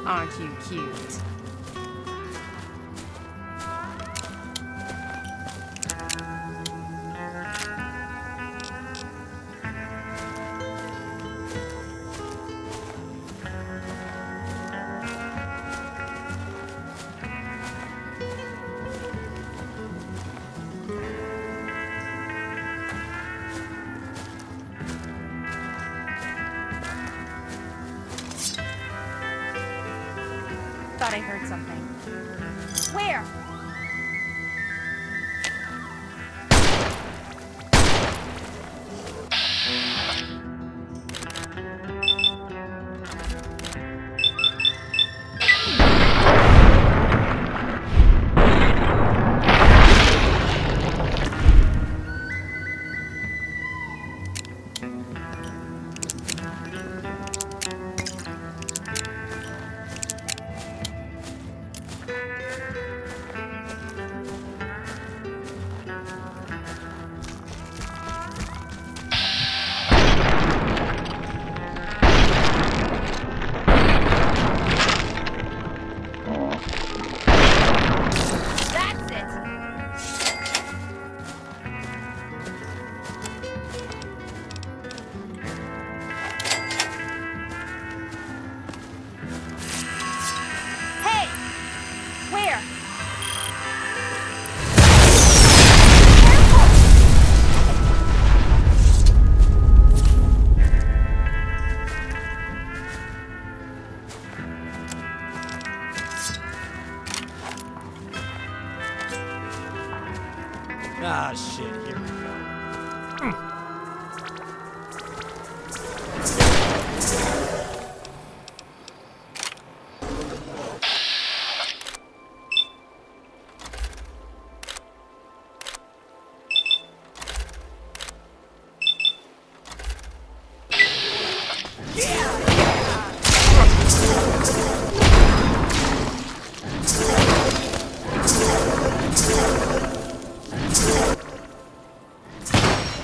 Aren't you cute? Thought I heard something. Where? Ah, shit, here we go.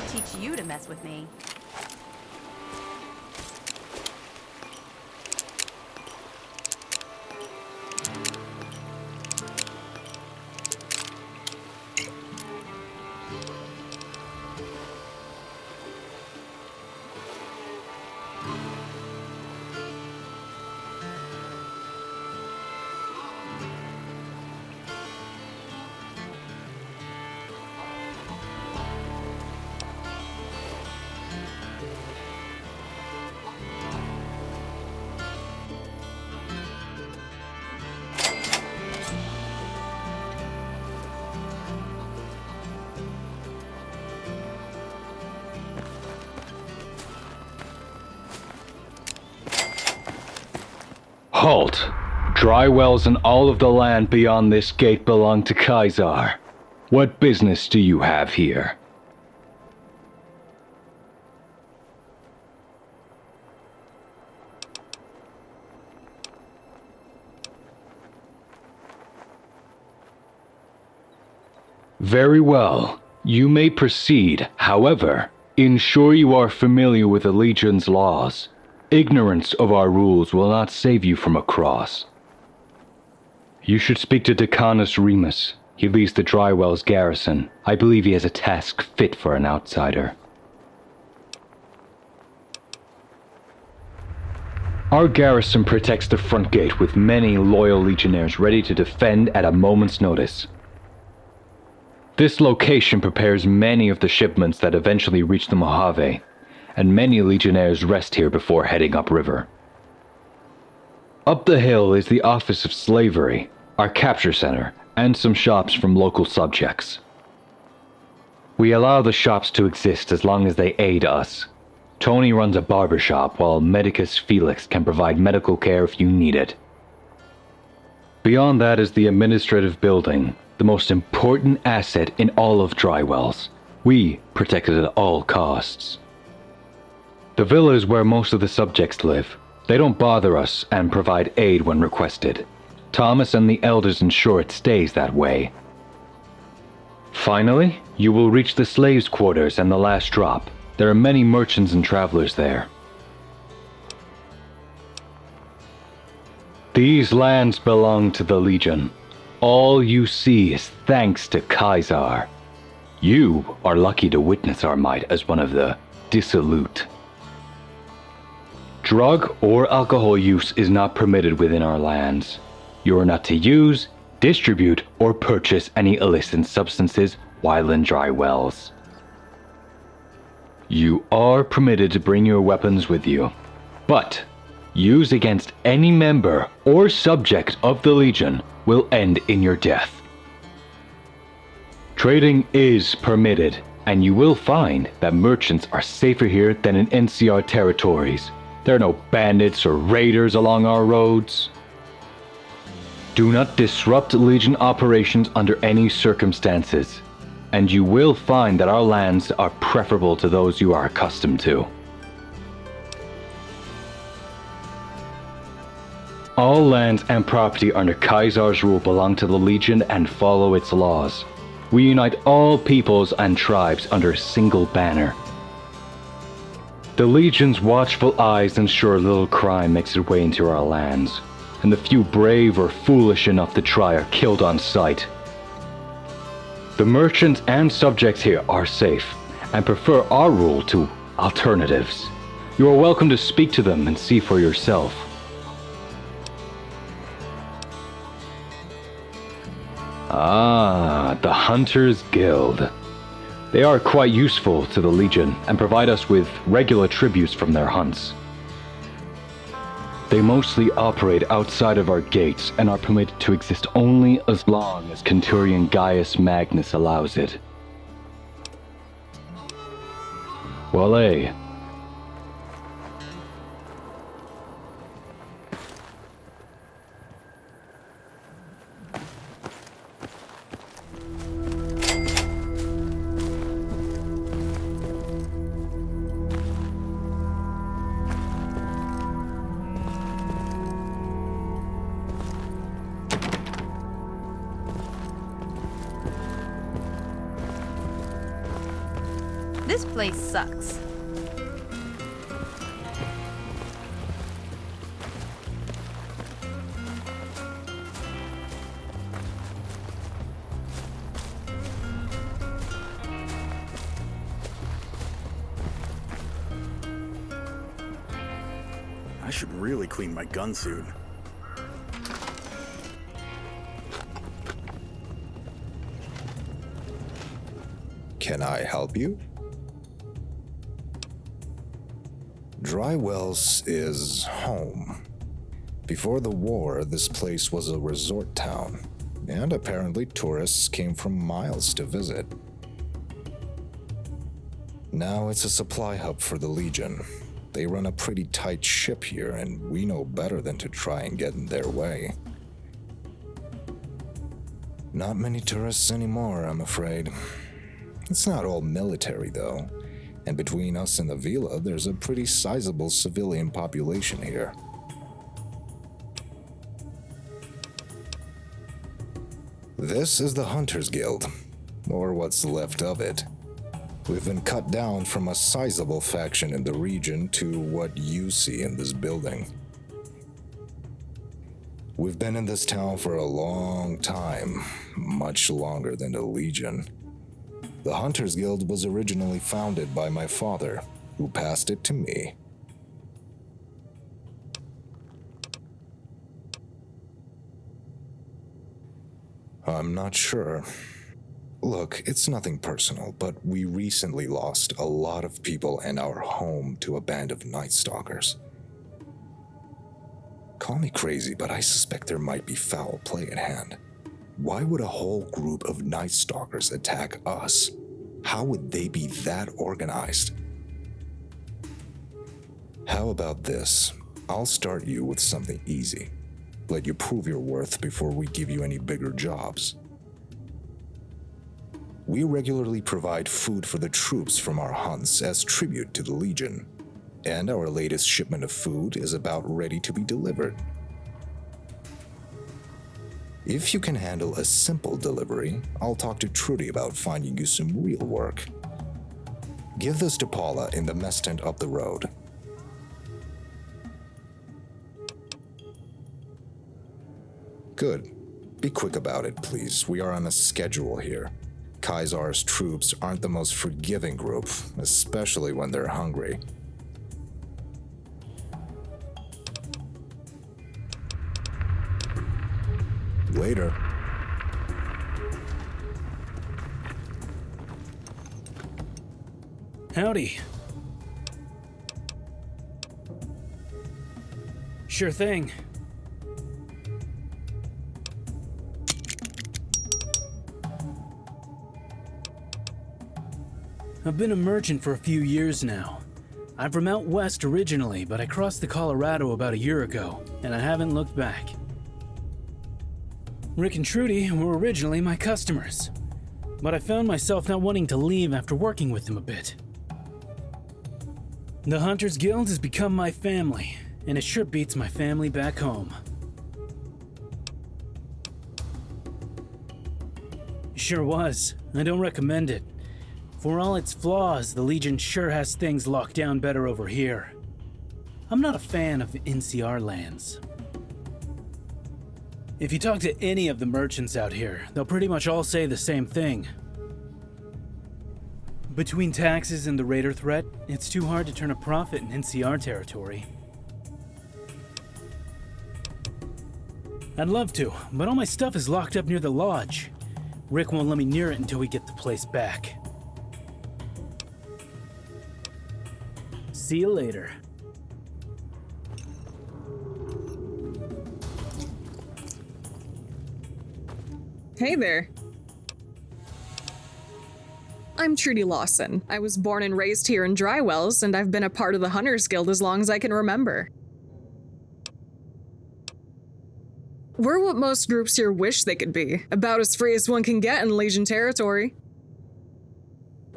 Teach you to mess with me. Halt! Dry wells and all of the land beyond this gate belong to Kaisar. What business do you have here? Very well. You may proceed. However, ensure you are familiar with the Legion's laws. Ignorance of our rules will not save you from a cross. You should speak to Decanus Remus. He leads the Drywell's garrison. I believe he has a task fit for an outsider. Our garrison protects the front gate with many loyal legionnaires ready to defend at a moment's notice. This location prepares many of the shipments that eventually reach the Mojave, and many legionnaires rest here before heading upriver. Up the hill is the Office of Slavery, our capture center, and some shops from local subjects. We allow the shops to exist as long as they aid us. Tony runs a barber shop while Medicus Felix can provide medical care if you need it. Beyond that is the administrative building, the most important asset in all of Drywells. We protect it at all costs. The villa is where most of the subjects live. They don't bother us and provide aid when requested. Thomas and the elders ensure it stays that way. Finally, you will reach the slaves' quarters and the last drop. There are many merchants and travelers there. These lands belong to the Legion. All you see is thanks to Kaisar. You are lucky to witness our might as one of the dissolute. Drug or alcohol use is not permitted within our lands. You are not to use, distribute, or purchase any illicit substances while in Drywells. You are permitted to bring your weapons with you, but use against any member or subject of the Legion will end in your death. Trading is permitted, and you will find that merchants are safer here than in NCR territories. There are no bandits or raiders along our roads. Do not disrupt Legion operations under any circumstances, and you will find that our lands are preferable to those you are accustomed to. All lands and property under Kaisar's rule belong to the Legion and follow its laws. We unite all peoples and tribes under a single banner. The Legion's watchful eyes ensure little crime makes its way into our lands, and the few brave or foolish enough to try are killed on sight. The merchants and subjects here are safe, and prefer our rule to alternatives. You are welcome to speak to them and see for yourself. Ah, the Hunters Guild. They are quite useful to the Legion and provide us with regular tributes from their hunts. They mostly operate outside of our gates and are permitted to exist only as long as Centurion Gaius Magnus allows it. Well, This place sucks. I should really clean my gun suit. Can I help you? Drywells is home. Before the war, this place was a resort town, and apparently tourists came from miles to visit. Now it's a supply hub for the Legion. They run a pretty tight ship here, and we know better than to try and get in their way. Not many tourists anymore, I'm afraid. It's not all military, though. And between us and the villa, there's a pretty sizable civilian population here. This is the Hunters Guild, or what's left of it. We've been cut down from a sizable faction in the region to what you see in this building. We've been in this town for a long time, much longer than the Legion. The Hunters Guild was originally founded by my father, who passed it to me. I'm not sure. Look, it's nothing personal, but we recently lost a lot of people and our home to a band of Night Stalkers. Call me crazy, but I suspect there might be foul play at hand. Why would a whole group of Night Stalkers attack us? How would they be that organized? How about this? I'll start you with something easy. let you prove your worth before we give you any bigger jobs. We regularly provide food for the troops from our hunts as tribute to the Legion, and our latest shipment of food is about ready to be delivered. If you can handle a simple delivery, I'll talk to Trudy about finding you some real work. Give this to Paula in the mess tent up the road. Good. Be quick about it, please. We are on a schedule here. Kaisar's troops aren't the most forgiving group, especially when they're hungry. Later. Howdy. Sure thing. I've been a merchant for a few years now. I'm from out west originally, but I crossed the Colorado about a year ago, and I haven't looked back. Rick and Trudy were originally my customers, but I found myself not wanting to leave after working with them a bit. The Hunters Guild has become my family, and it sure beats my family back home. Sure was. I don't recommend it. For all its flaws, the Legion sure has things locked down better over here. I'm not a fan of NCR lands. If you talk to any of the merchants out here, they'll pretty much all say the same thing. Between taxes and the raider threat, it's too hard to turn a profit in NCR territory. I'd love to, but all my stuff is locked up near the lodge. Rick won't let me near it until we get the place back. See you later. Hey there. I'm Trudy Lawson. I was born and raised here in Drywells, and I've been a part of the Hunters Guild as long as I can remember. We're what most groups here wish they could be, about as free as one can get in Legion territory.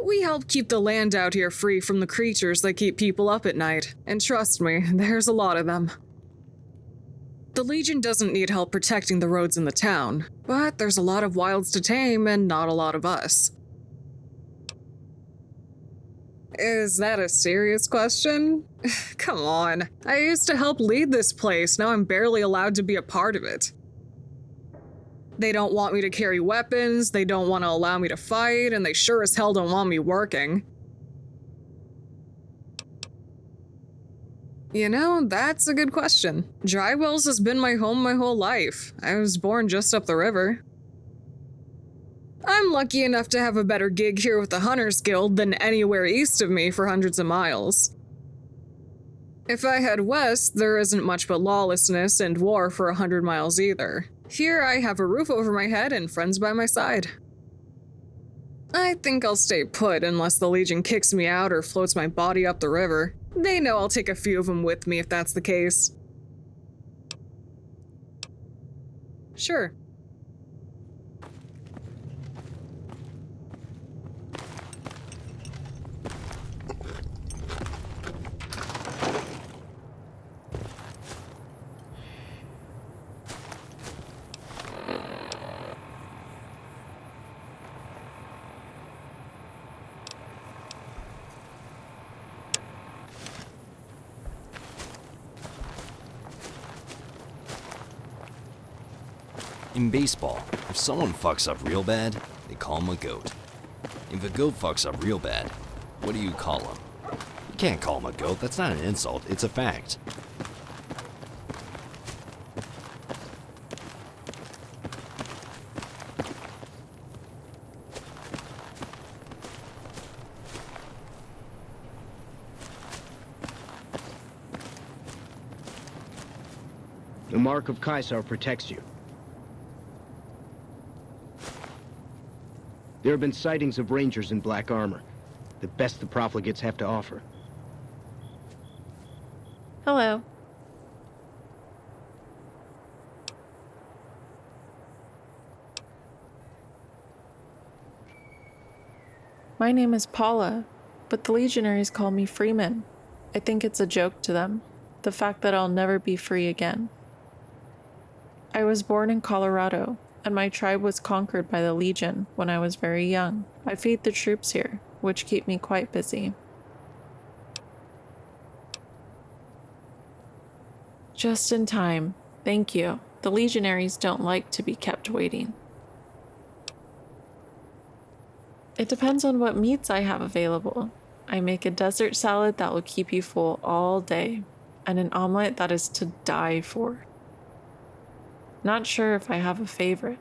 We help keep the land out here free from the creatures that keep people up at night, and trust me, there's a lot of them. The Legion doesn't need help protecting the roads in the town, but there's a lot of wilds to tame and not a lot of us. Is that a serious question? Come on, I used to help lead this place, now I'm barely allowed to be a part of it. They don't want me to carry weapons, they don't want to allow me to fight, and they sure as hell don't want me working. You know, that's a good question. Drywells has been my home my whole life. I was born just up the river. I'm lucky enough to have a better gig here with the Hunters Guild than anywhere east of me for hundreds of miles. If I head west, there isn't much but lawlessness and war for 100 miles either. Here I have a roof over my head and friends by my side. I think I'll stay put unless the Legion kicks me out or floats my body up the river. They know I'll take a few of them with me if that's the case. Sure. In baseball, if someone fucks up real bad, they call him a goat. If a goat fucks up real bad, what do you call him? You can't call him a goat, that's not an insult, it's a fact. The mark of Kaisar protects you. There have been sightings of rangers in black armor. The best the profligates have to offer. Hello. My name is Paula, but the Legionaries call me Freeman. I think it's a joke to them, the fact that I'll never be free again. I was born in Colorado, and my tribe was conquered by the Legion when I was very young. I feed the troops here, which keep me quite busy. Just in time. Thank you. The Legionaries don't like to be kept waiting. It depends on what meats I have available. I make a desert salad that will keep you full all day, and an omelet that is to die for. Not sure if I have a favorite.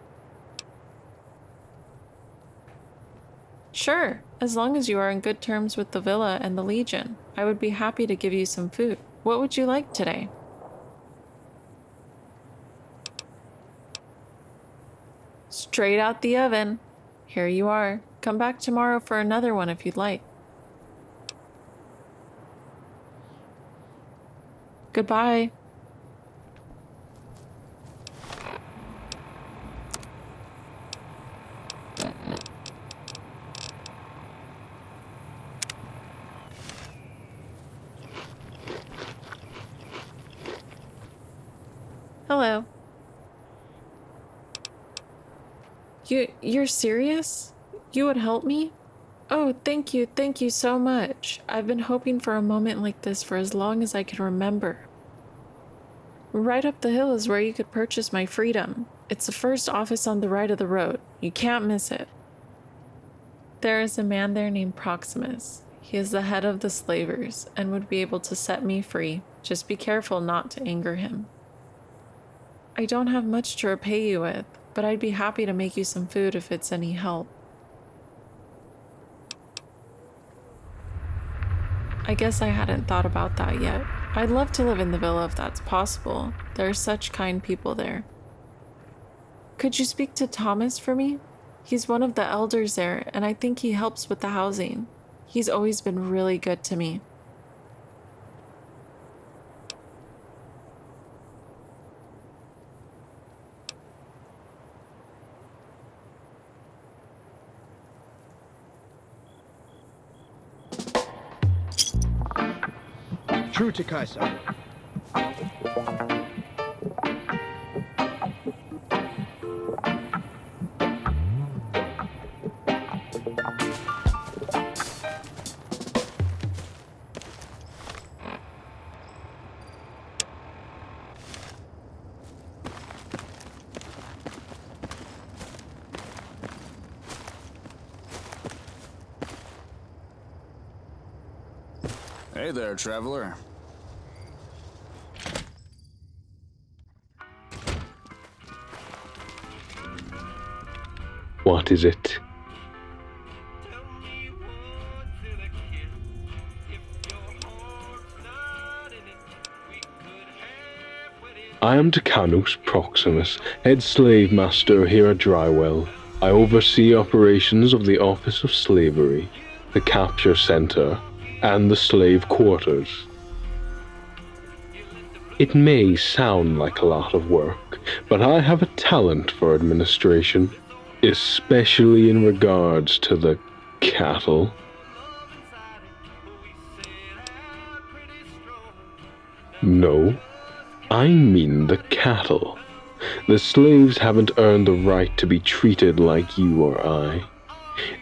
Sure, as long as you are in good terms with the Villa and the Legion, I would be happy to give you some food. What would you like today? Straight out the oven. Here you are. Come back tomorrow for another one if you'd like. Goodbye. Hello. You're serious? You would help me? Oh, thank you so much. I've been hoping for a moment like this for as long as I can remember. Right up the hill is where you could purchase my freedom. It's the first office on the right of the road. You can't miss it. There is a man there named Proximus. He is the head of the slavers and would be able to set me free. Just be careful not to anger him. I don't have much to repay you with, but I'd be happy to make you some food if it's any help. I guess I hadn't thought about that yet. I'd love to live in the villa if that's possible. There are such kind people there. Could you speak to Thomas for me? He's one of the elders there, and I think he helps with the housing. He's always been really good to me. True to Kaiser. Hey there, traveler. What is it? I am Decanus Proximus, head slave master here at Drywell. I oversee operations of the Office of Slavery, the Capture Center, and the slave quarters. It may sound like a lot of work, but I have a talent for administration, especially in regards to the cattle. No, I mean the cattle. The slaves haven't earned the right to be treated like you or I.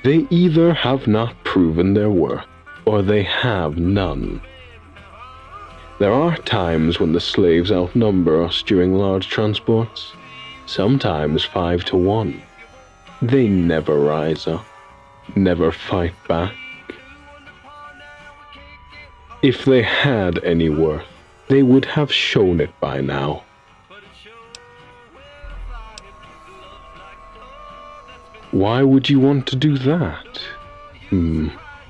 They either have not proven their worth, or they have none. There are times when the slaves outnumber us during large transports, sometimes 5 to 1. They never rise up, never fight back. If they had any worth, they would have shown it by now. Why would you want to do that?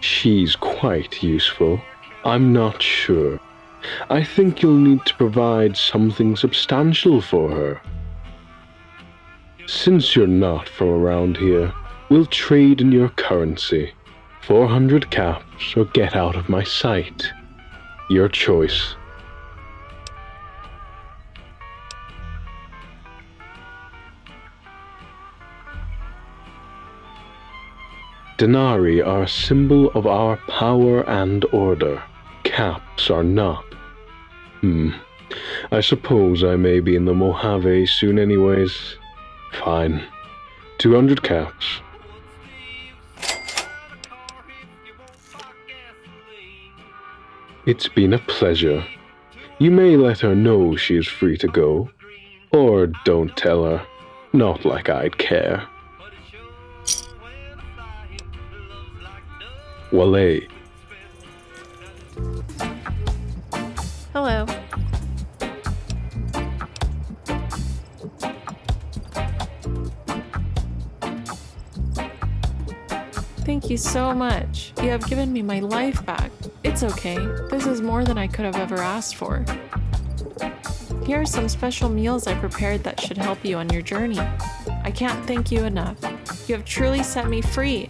She's quite useful. I'm not sure. I think you'll need to provide something substantial for her. Since you're not from around here, we'll trade in your currency. 400 caps or get out of my sight. Your choice. Denarii are a symbol of our power and order. Caps are not. I suppose I may be in the Mojave soon anyways. Fine. 200 caps. It's been a pleasure. You may let her know she is free to go. Or don't tell her. Not like I'd care. Wale. Hello. Thank you so much. You have given me my life back. It's okay. This is more than I could have ever asked for. Here are some special meals I prepared that should help you on your journey. I can't thank you enough. You have truly set me free.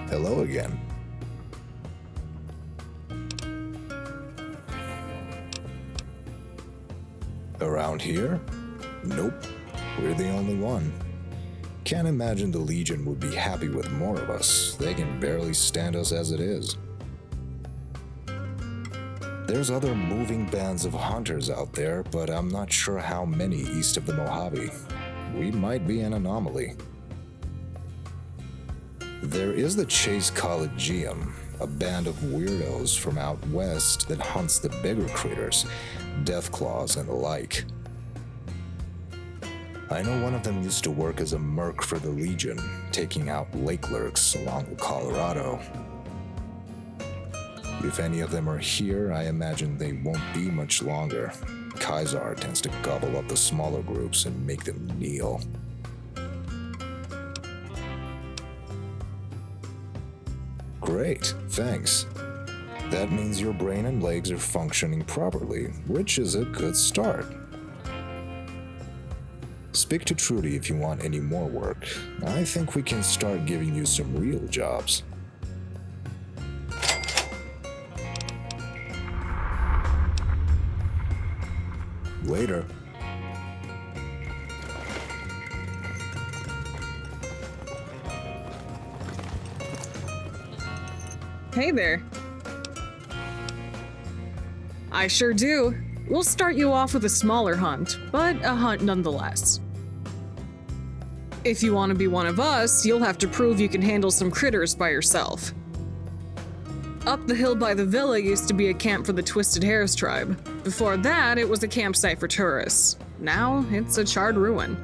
Hello again. Around here? Nope. We're the only one. Can't imagine the Legion would be happy with more of us. They can barely stand us as it is. There's other moving bands of hunters out there, but I'm not sure how many east of the Mojave. We might be an anomaly. There is the Chase Collegium, a band of weirdos from out west that hunts the bigger critters, deathclaws and the like. I know one of them used to work as a merc for the Legion, taking out lake lurks along the Colorado. If any of them are here, I imagine they won't be much longer. KaiZar tends to gobble up the smaller groups and make them kneel. Great, thanks. That means your brain and legs are functioning properly, which is a good start. Speak to Trudy if you want any more work. I think we can start giving you some real jobs. Later. Hey there. I sure do. We'll start you off with a smaller hunt, but a hunt nonetheless. If you want to be one of us, you'll have to prove you can handle some critters by yourself. Up the hill by the villa used to be a camp for the Twisted Hares tribe. Before that, it was a campsite for tourists. Now, it's a charred ruin.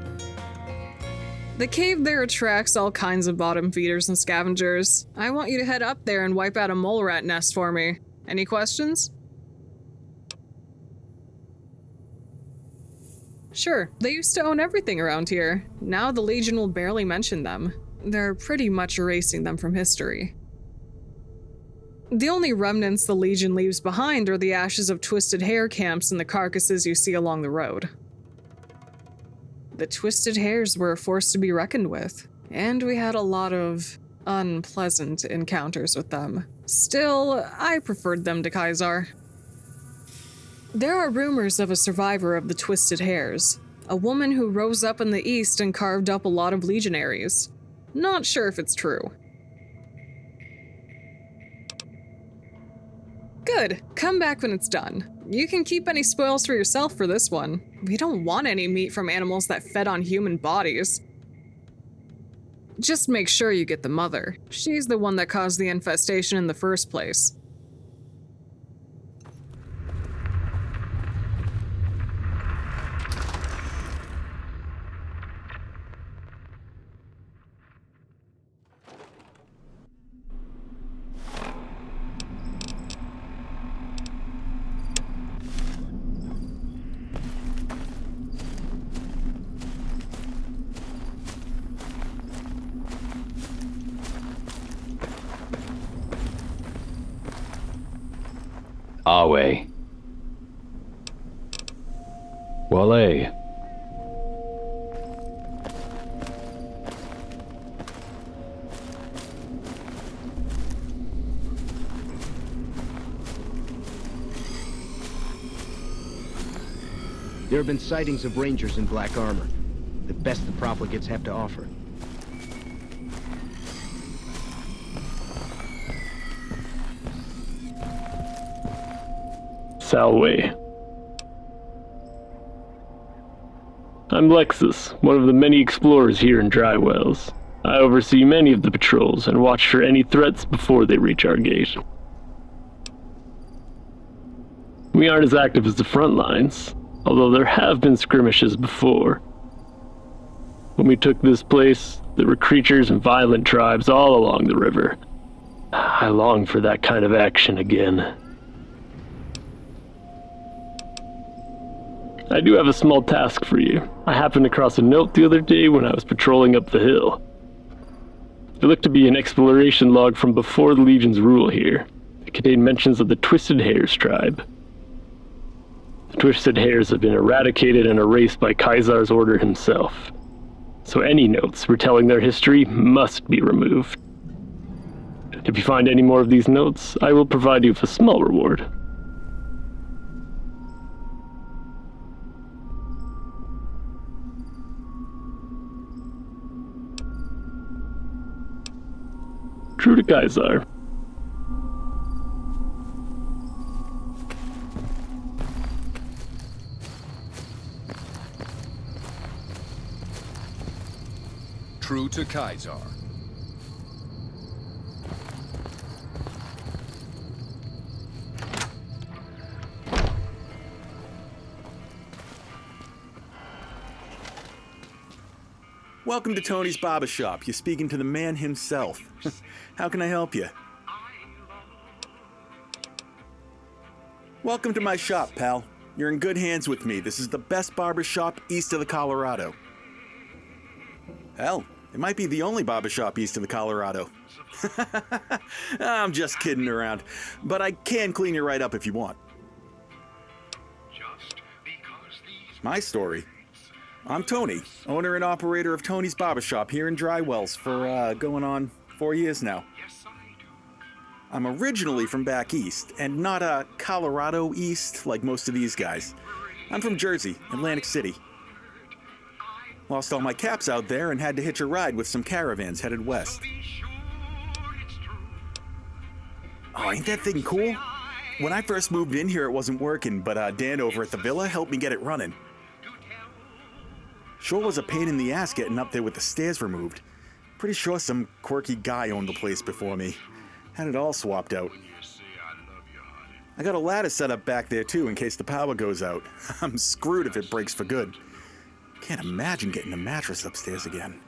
The cave there attracts all kinds of bottom feeders and scavengers. I want you to head up there and wipe out a mole rat nest for me. Any questions? Sure, they used to own everything around here. Now the Legion will barely mention them. They're pretty much erasing them from history. The only remnants the Legion leaves behind are the ashes of Twisted Hare camps and the carcasses you see along the road. The Twisted Hares were a force to be reckoned with, and we had a lot of unpleasant encounters with them. Still, I preferred them to KaiZar. There are rumors of a survivor of the Twisted Hares, a woman who rose up in the east and carved up a lot of legionaries. Not sure if it's true. Good, come back when it's done. You can keep any spoils for yourself for this one. We don't want any meat from animals that fed on human bodies. Just make sure you get the mother. She's the one that caused the infestation in the first place. our way. Wale. There have been sightings of rangers in black armor. The best the profligates have to offer. Salway. I'm Lexus, one of the many explorers here in Drywells. I oversee many of the patrols and watch for any threats before they reach our gate. We aren't as active as the front lines, although there have been skirmishes before. When we took this place, there were creatures and violent tribes all along the river. I long for that kind of action again. I do have a small task for you. I happened across a note the other day when I was patrolling up the hill. It looked to be an exploration log from before the Legion's rule here. It contained mentions of the Twisted Hares tribe. The Twisted Hares have been eradicated and erased by Kaisar's order himself. So any notes retelling their history must be removed. If you find any more of these notes, I will provide you with a small reward. True to Kaisar. True to Kaisar. Welcome to Tony's Barber Shop. You're speaking to the man himself. How can I help you? Welcome to my shop, pal. You're in good hands with me. This is the best barber shop east of the Colorado. Hell, it might be the only barber shop east of the Colorado. I'm just kidding around, but I can clean you right up if you want. My story. I'm Tony, owner and operator of Tony's Barber Shop here in Drywells for going on 4 years now. I'm originally from back east, and not Colorado east like most of these guys. I'm from Jersey, Atlantic City. Lost all my caps out there and had to hitch a ride with some caravans headed west. Oh, ain't that thing cool? When I first moved in here, it wasn't working, but Dan over at the villa helped me get it running. Sure was a pain in the ass getting up there with the stairs removed. Pretty sure some quirky guy owned the place before me. Had it all swapped out. I got a ladder set up back there too in case the power goes out. I'm screwed if it breaks for good. Can't imagine getting a mattress upstairs again.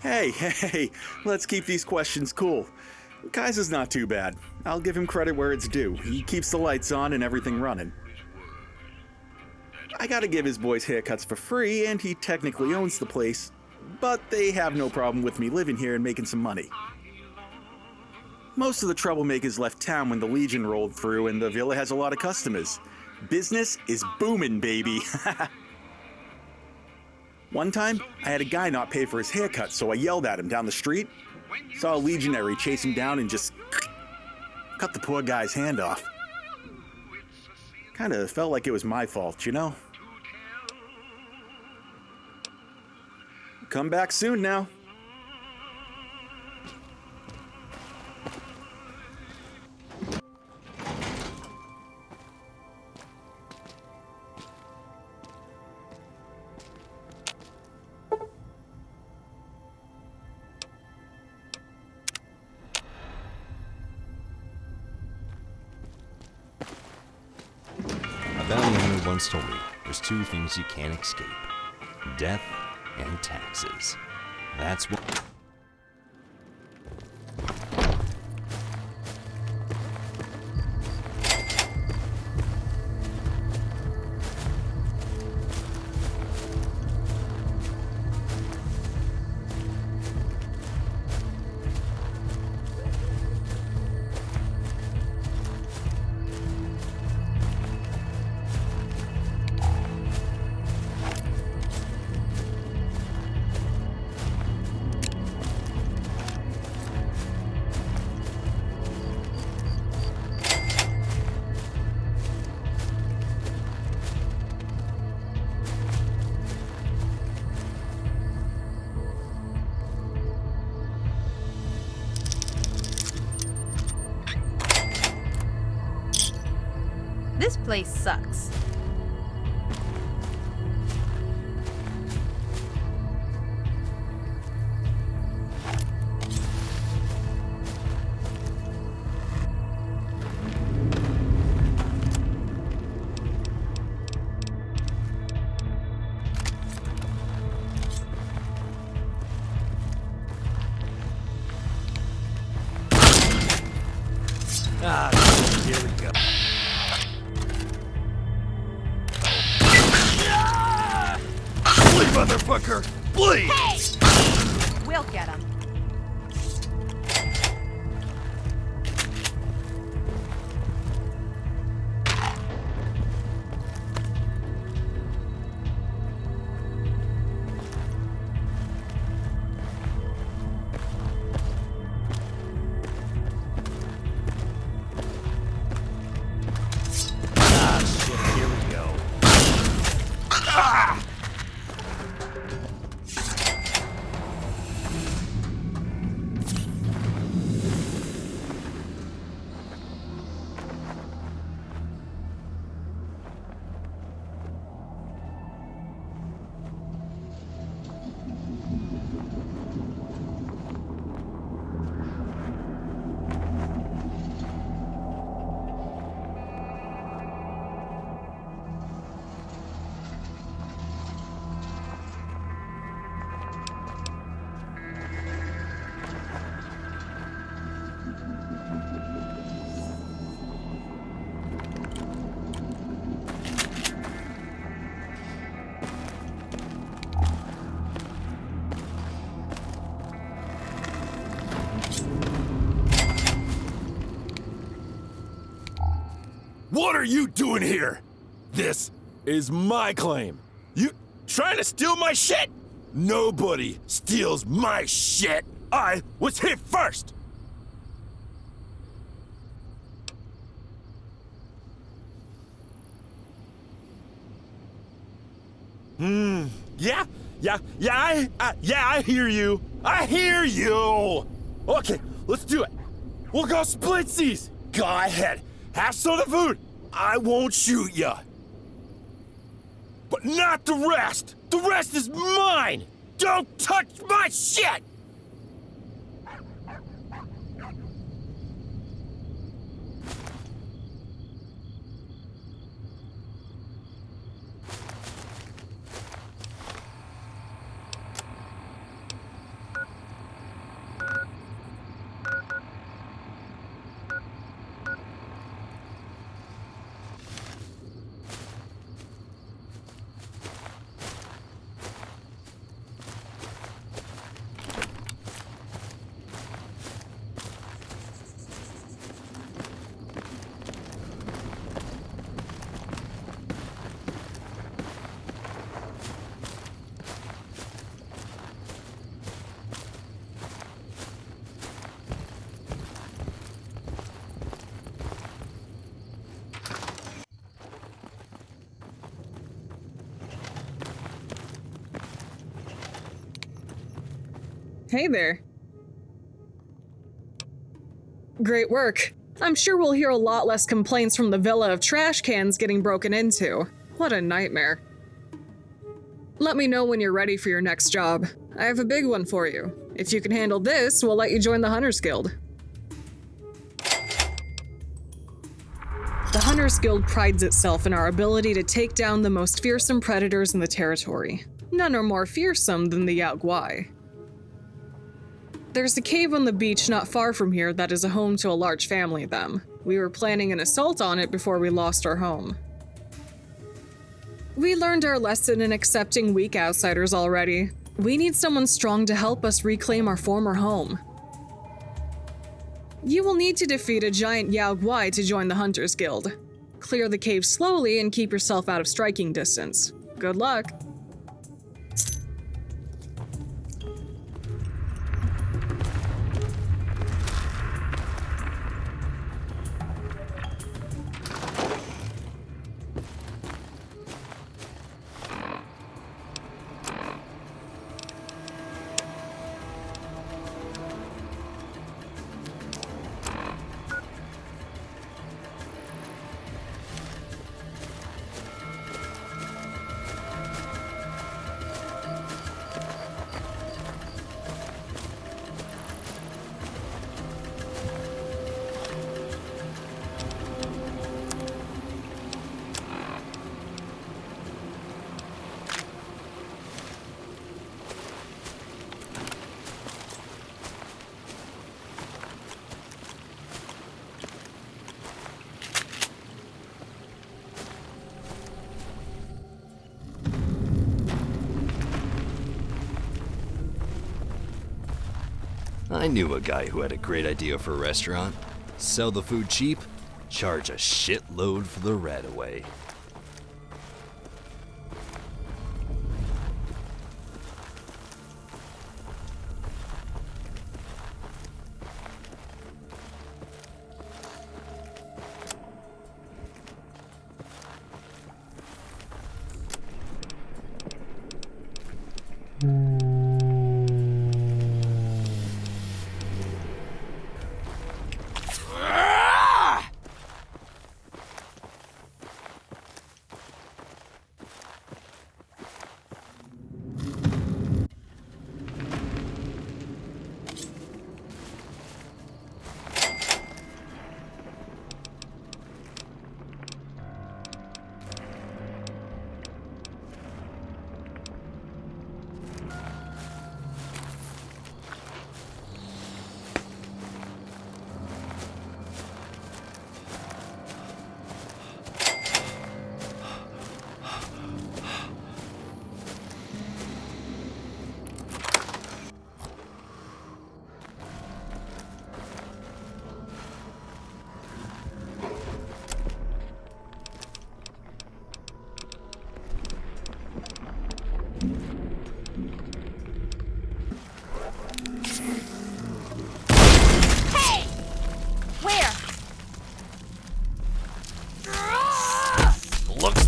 Hey, let's keep these questions cool. Kaiser's not too bad. I'll give him credit where it's due. He keeps the lights on and everything running. I gotta give his boys haircuts for free, and he technically owns the place, but they have no problem with me living here and making some money. Most of the troublemakers left town when the Legion rolled through, and the villa has a lot of customers. Business is booming, baby. One time, I had a guy not pay for his haircut, so I yelled at him down the street. Saw a legionary chase him down and just cut the poor guy's hand off. Kinda felt like it was my fault, you know? Come back soon now. A bounty hunter once told me there's two things you can't escape: death and taxes. That's what... This place sucks. Ah, here we go. Bleed, motherfucker! Bleed! Hey! We'll get him. What are you doing here? This is my claim. You trying to steal my shit? Nobody steals my shit. I was hit first. Yeah, I hear you. I hear you. Okay, let's do it. We'll go splitsies. Go ahead. Have some of the food. I won't shoot ya. But not the rest. The rest is mine. Don't touch my shit. Hey there. Great work. I'm sure we'll hear a lot less complaints from the villa of trash cans getting broken into. What a nightmare. Let me know when you're ready for your next job. I have a big one for you. If you can handle this, we'll let you join the Hunters Guild. The Hunters Guild prides itself in our ability to take down the most fearsome predators in the territory. None are more fearsome than the Yaoguai. There's a cave on the beach not far from here that is a home to a large family of them. We were planning an assault on it before we lost our home. We learned our lesson in accepting weak outsiders already. We need someone strong to help us reclaim our former home. You will need to defeat a giant Yaoguai to join the Hunters Guild. Clear the cave slowly and keep yourself out of striking distance. Good luck. I knew a guy who had a great idea for a restaurant. Sell the food cheap, charge a shitload for the right away.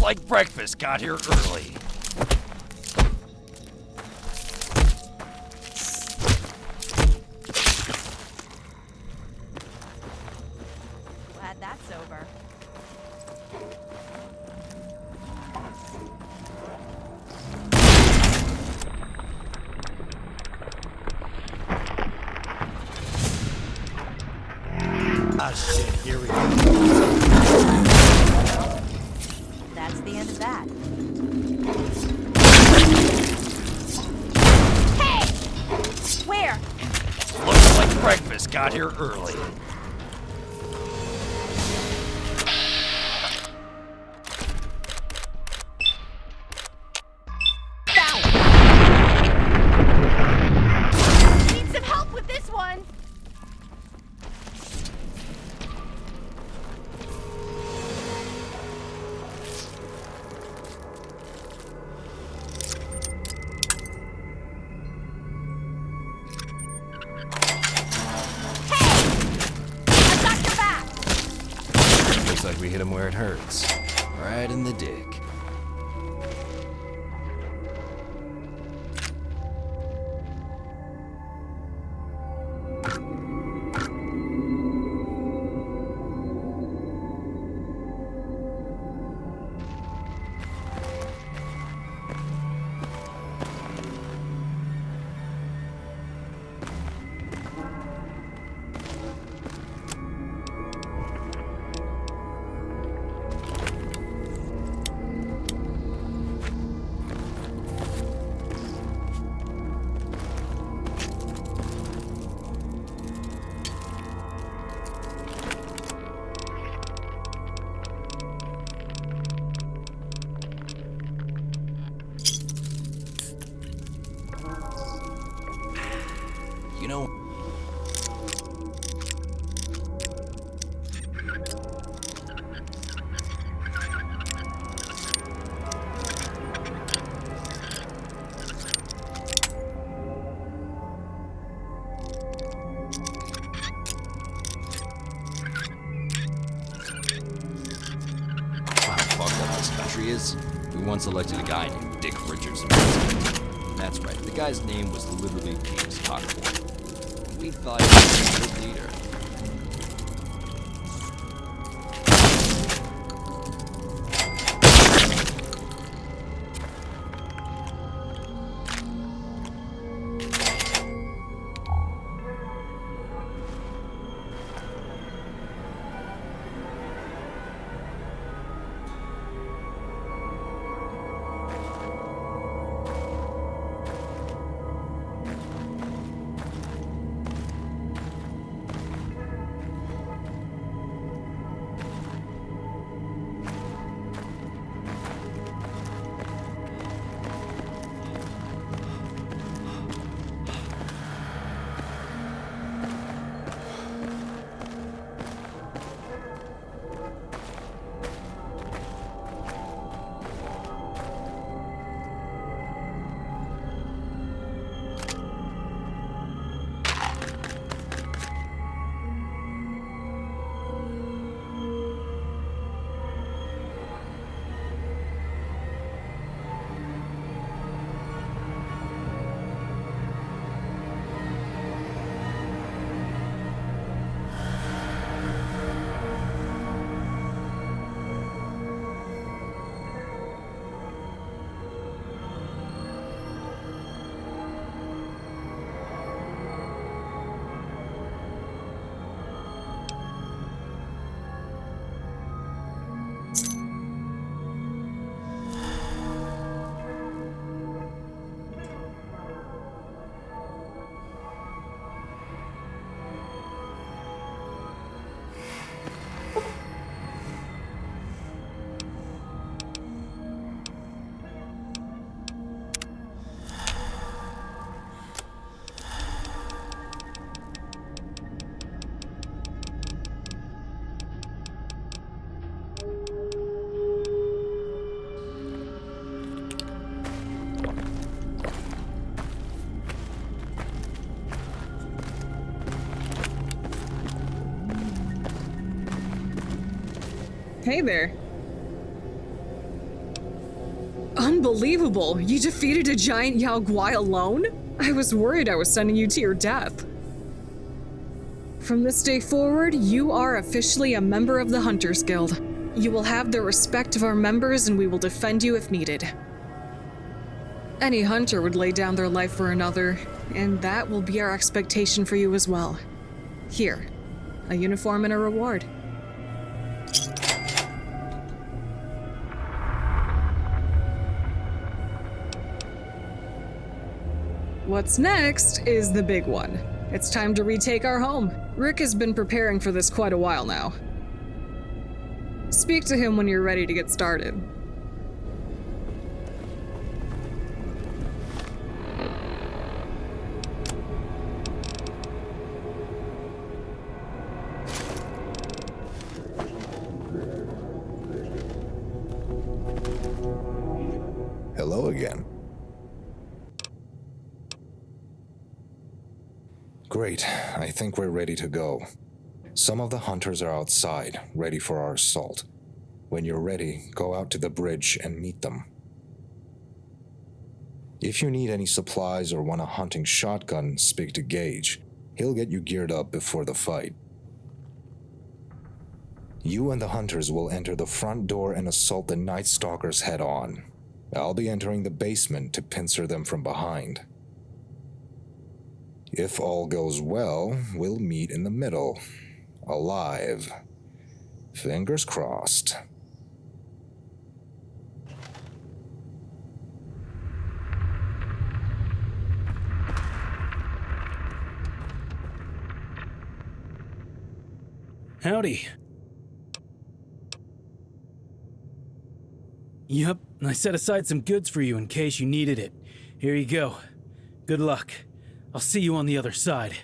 Like breakfast got here early. Glad that's over. Ah shit, here we go. That's the end of that. Hey! Where? Looks like breakfast got here early. Need some help with this one. Like we hit him where it hurts. Right in the dick. You know, is, we once elected a guy named Dick Richardson. That's right, the guy's name was literally James Cockboy. We thought he was a good leader. Hey there. Unbelievable! You defeated a giant Yao Guai alone? I was worried I was sending you to your death. From this day forward, you are officially a member of the Hunters Guild. You will have the respect of our members and we will defend you if needed. Any hunter would lay down their life for another, and that will be our expectation for you as well. Here, a uniform and a reward. What's next is the big one. It's time to retake our home. Rick has been preparing for this quite a while now. Speak to him when you're ready to get started. Hello again. Great, I think we're ready to go. Some of the hunters are outside, ready for our assault. When you're ready, go out to the bridge and meet them. If you need any supplies or want a hunting shotgun, speak to Gage. He'll get you geared up before the fight. You and the hunters will enter the front door and assault the Night Stalkers head on. I'll be entering the basement to pincer them from behind. If all goes well, we'll meet in the middle. Alive. Fingers crossed. Howdy. Yup, I set aside some goods for you in case you needed it. Here you go. Good luck. I'll see you on the other side.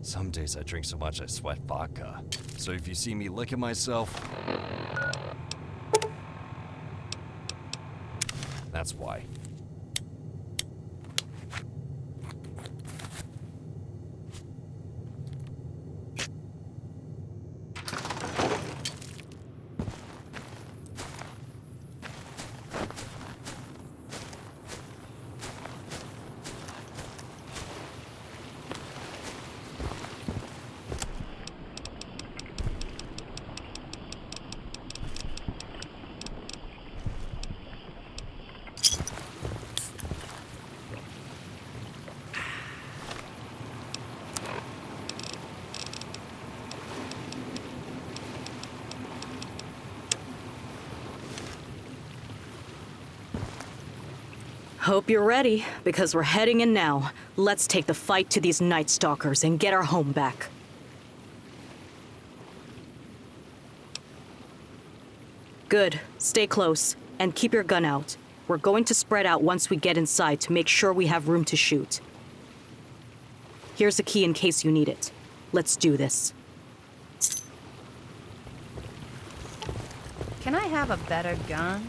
Some days I drink so much I sweat vodka. So if you see me licking myself, that's why. Hope you're ready, because we're heading in now. Let's take the fight to these Night Stalkers and get our home back. Good. Stay close, and keep your gun out. We're going to spread out once we get inside to make sure we have room to shoot. Here's a key in case you need it. Let's do this. Can I have a better gun?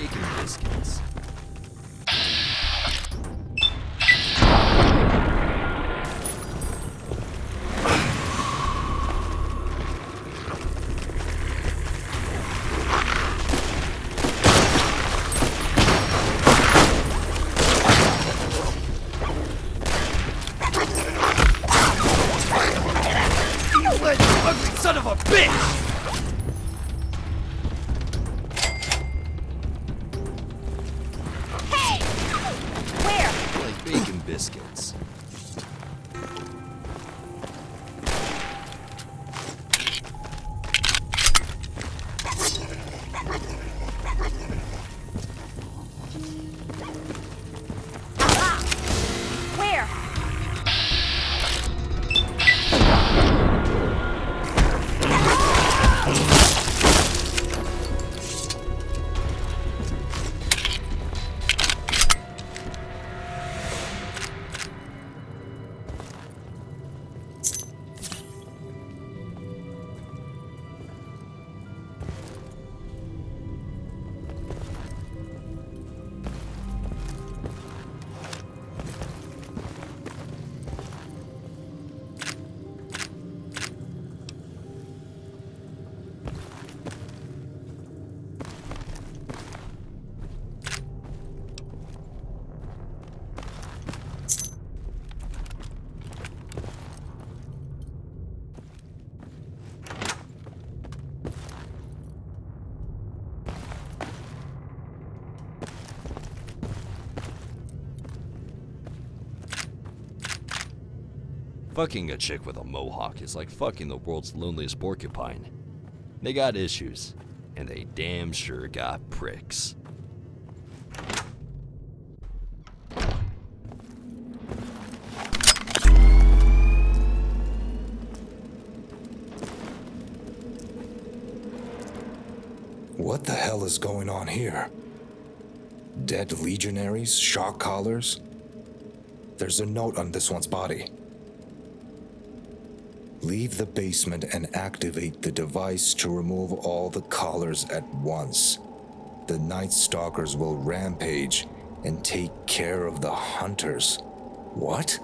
bacon biscuits. Son of a bitch! Like bacon biscuits. Where? Fucking a chick with a mohawk is like fucking the world's loneliest porcupine. They got issues, and they damn sure got pricks. What the hell is going on here? Dead legionaries? Shock collars? There's a note on this one's body. Leave the basement and activate the device to remove all the collars at once. The Night Stalkers will rampage and take care of the hunters. What?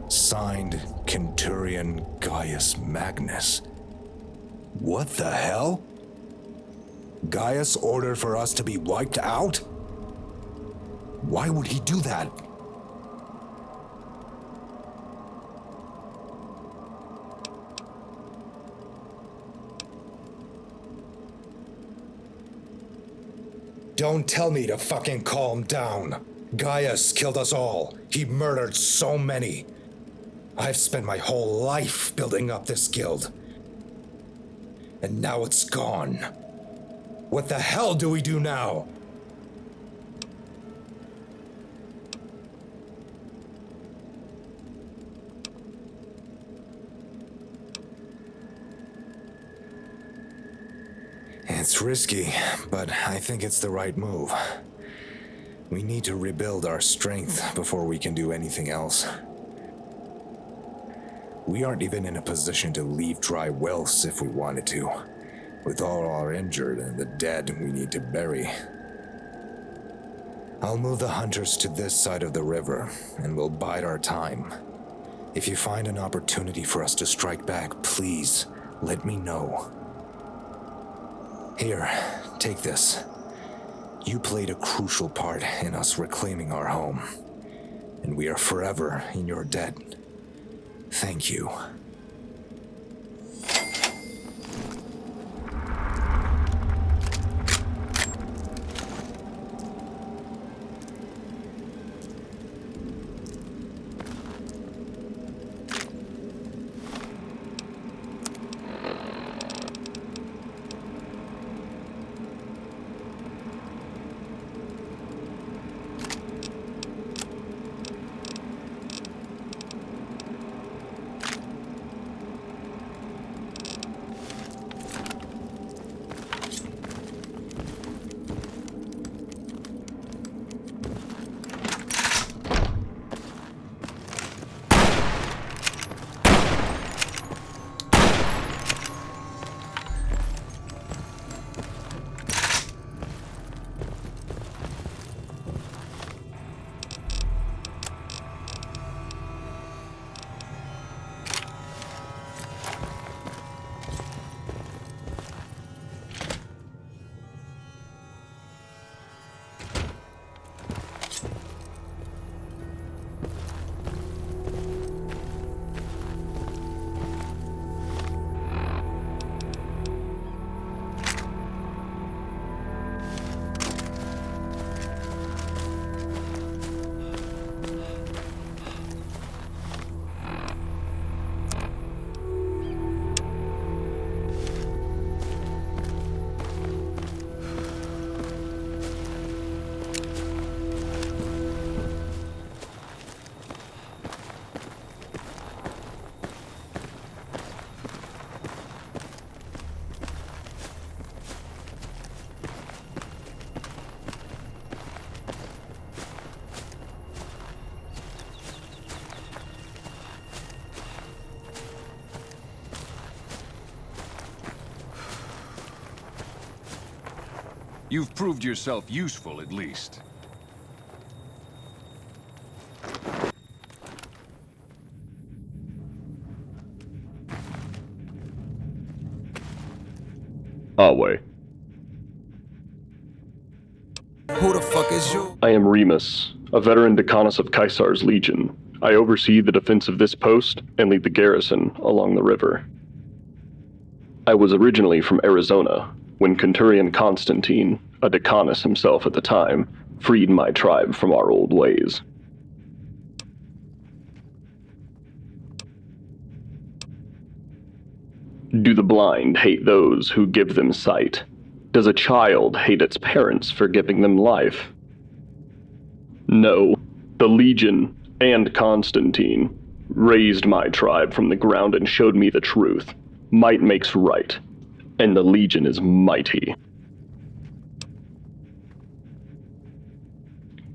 Signed, Centurion Gaius Magnus. What the hell? Gaius ordered for us to be wiped out? Why would he do that? Don't tell me to fucking calm down. Gaius killed us all. He murdered so many. I've spent my whole life building up this guild. And now it's gone. What the hell do we do now? It's risky, but I think it's the right move. We need to rebuild our strength before we can do anything else. We aren't even in a position to leave Dry Wells if we wanted to, with all our injured and the dead we need to bury. I'll move the hunters to this side of the river, and we'll bide our time. If you find an opportunity for us to strike back, please let me know. Here, take this. You played a crucial part in us reclaiming our home, and we are forever in your debt. Thank you. You've proved yourself useful, at least. Away. Who the fuck is you? I am Remus, a veteran Decanus of Caesar's Legion. I oversee the defense of this post and lead the garrison along the river. I was originally from Arizona, when Centurion Constantine, a Decanus himself at the time, freed my tribe from our old ways. Do the blind hate those who give them sight? Does a child hate its parents for giving them life? No, the Legion and Constantine raised my tribe from the ground and showed me the truth. Might makes right, and the Legion is mighty.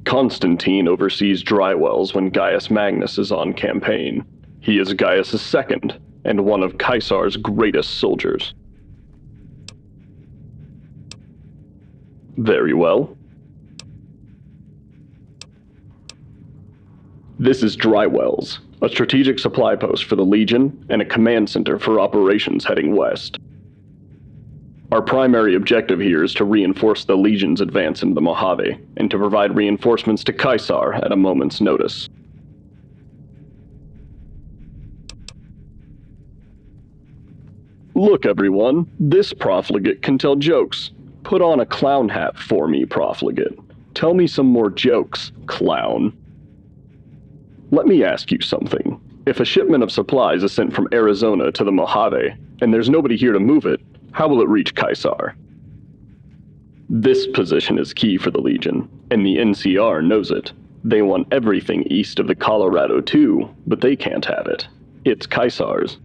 Constantine oversees dry wells when Gaius Magnus is on campaign. He is Gaius' second, and one of Caesar's greatest soldiers. Very well. This is Dry Wells, a strategic supply post for the Legion and a command center for operations heading west. Our primary objective here is to reinforce the Legion's advance into the Mojave, and to provide reinforcements to Caesar at a moment's notice. Look, everyone, this profligate can tell jokes. Put on a clown hat for me, profligate. Tell me some more jokes, clown. Let me ask you something. If a shipment of supplies is sent from Arizona to the Mojave, and there's nobody here to move it, how will it reach Caesar? This position is key for the Legion, and the NCR knows it. They want everything east of the Colorado too, but they can't have it. It's Caesar's.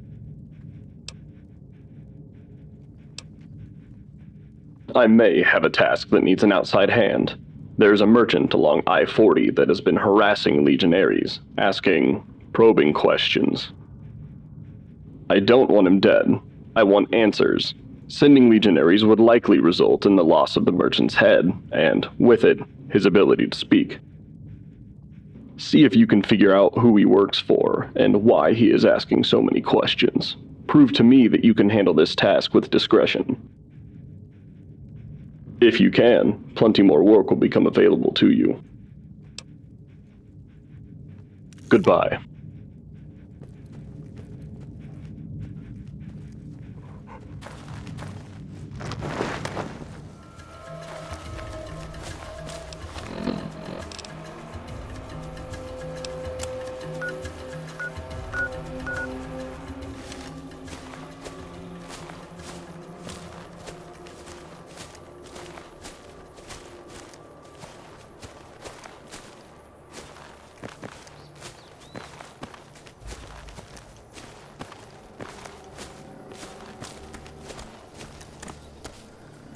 I may have a task that needs an outside hand. There's a merchant along I-40 that has been harassing legionaries, asking probing questions. I don't want him dead. I want answers. Sending legionaries would likely result in the loss of the merchant's head, and, with it, his ability to speak. See if you can figure out who he works for, and why he is asking so many questions. Prove to me that you can handle this task with discretion. If you can, plenty more work will become available to you. Goodbye.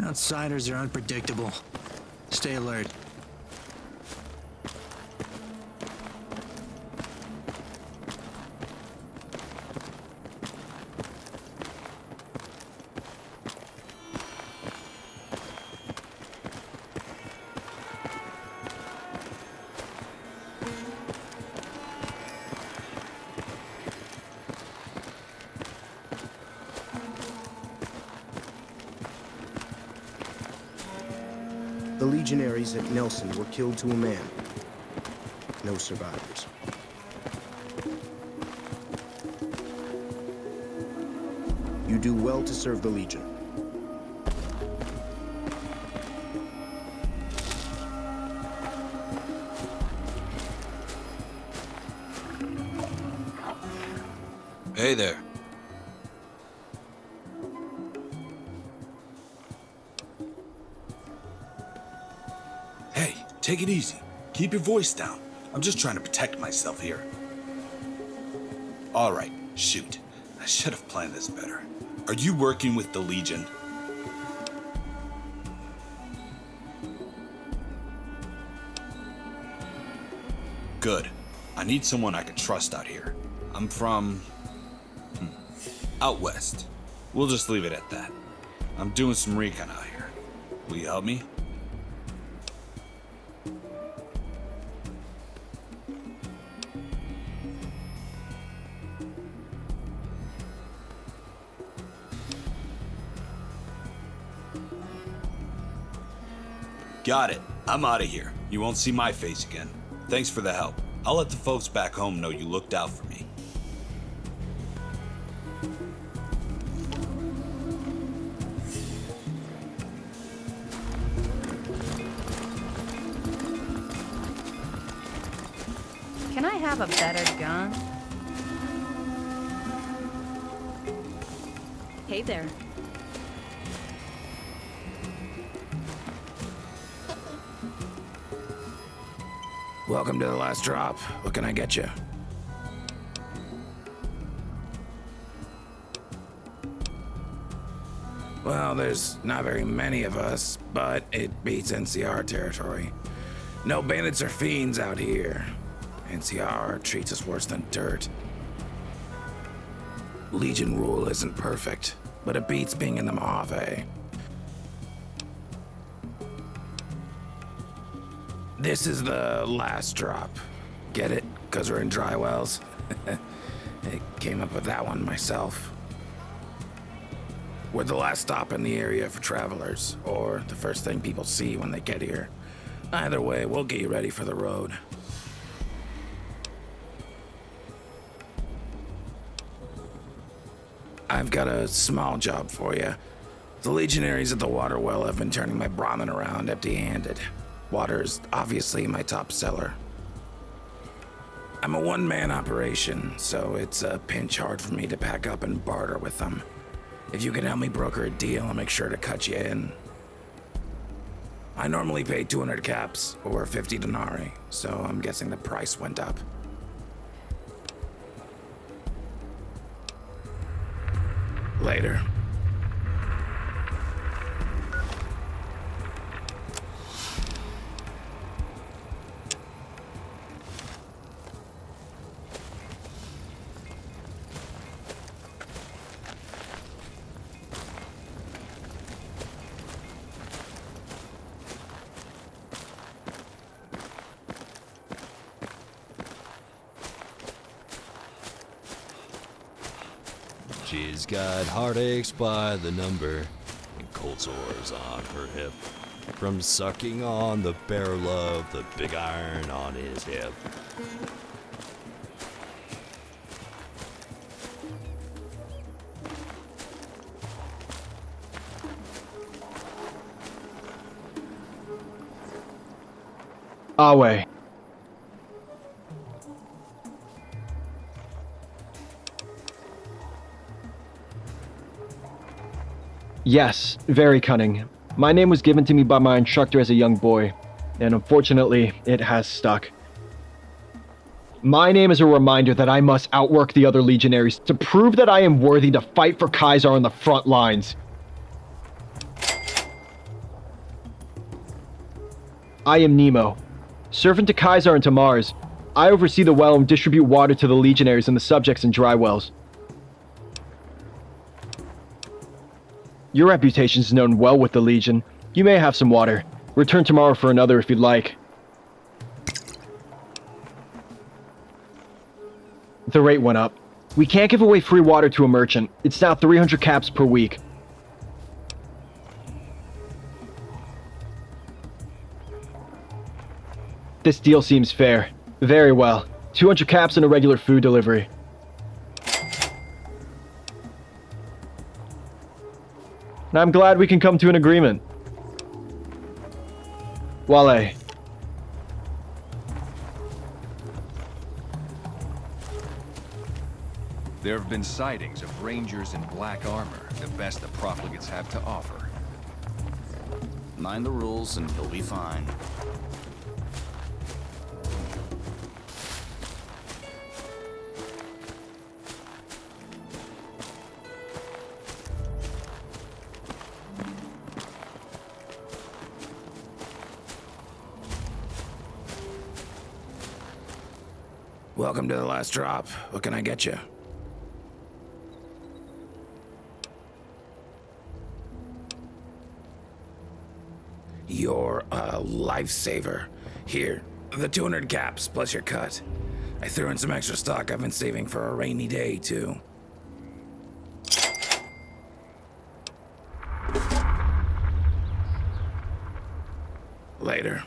Outsiders are unpredictable. Stay alert. The legionaries at Nelson were killed to a man. No survivors. You do well to serve the Legion. Hey there. Hey, take it easy. Keep your voice down. I'm just trying to protect myself here. All right, shoot. I should have planned this better. Are you working with the Legion? Good. I need someone I can trust out here. I'm from... out west. We'll just leave it at that. I'm doing some recon out here. Will you help me? Got it. I'm out of here. You won't see my face again. Thanks for the help. I'll let the folks back home know you looked out for me. Can I have a better gun? Hey there. Welcome to the last drop. What can I get you? Well, there's not very many of us, but it beats NCR territory. No bandits or fiends out here. NCR treats us worse than dirt. Legion rule isn't perfect, but it beats being in the Mojave. This is the last drop. Get it? Because we're in dry wells? I came up with that one myself. We're the last stop in the area for travelers, or the first thing people see when they get here. Either way, we'll get you ready for the road. I've got a small job for you. The legionaries at the water well have been turning my Brahmin around empty-handed. Water's obviously my top seller. I'm a one-man operation, so it's a pinch hard for me to pack up and barter with them. If you can help me broker a deal, I'll make sure to cut you in. I normally pay 200 caps, or 50 denarii, so I'm guessing the price went up. Later. She's got heartaches by the number, and cold sores on her hip, from sucking on the barrel of the big iron on his hip. Awe. Yes, very cunning. My name was given to me by my instructor as a young boy, and unfortunately, it has stuck. My name is a reminder that I must outwork the other legionaries to prove that I am worthy to fight for Kaiser on the front lines. I am Nemo, servant to Kaiser and to Mars. I oversee the well and distribute water to the legionaries and the subjects in dry wells. Your reputation is known well with the Legion. You may have some water. Return tomorrow for another if you'd like. The rate went up. We can't give away free water to a merchant. It's now 300 caps per week. This deal seems fair. Very well. 200 caps and a regular food delivery. And I'm glad we can come to an agreement. Wale. There have been sightings of rangers in black armor, the best the profligates have to offer. Mind the rules and you'll be fine. Welcome to the last drop. What can I get you? You're a lifesaver. Here, the 200 caps plus your cut. I threw in some extra stock I've been saving for a rainy day, too. Later.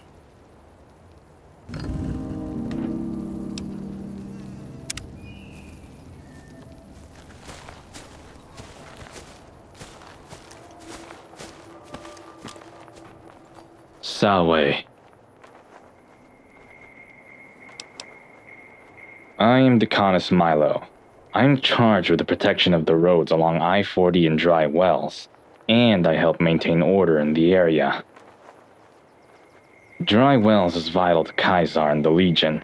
Salway. I am Deaconus Milo. I'm charged with the protection of the roads along I-40 and Dry Wells, and I help maintain order in the area. Dry Wells is vital to Kaisar and the Legion.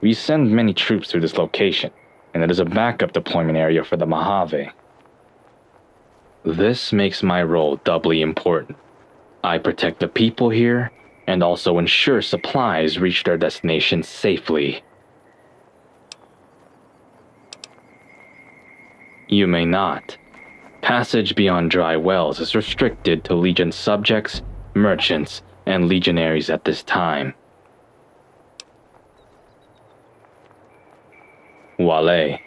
We send many troops through this location, and it is a backup deployment area for the Mojave. This makes my role doubly important. I protect the people here, and also ensure supplies reach their destination safely. You may not. Passage beyond Dry Wells is restricted to Legion subjects, merchants, and legionaries at this time. Wale.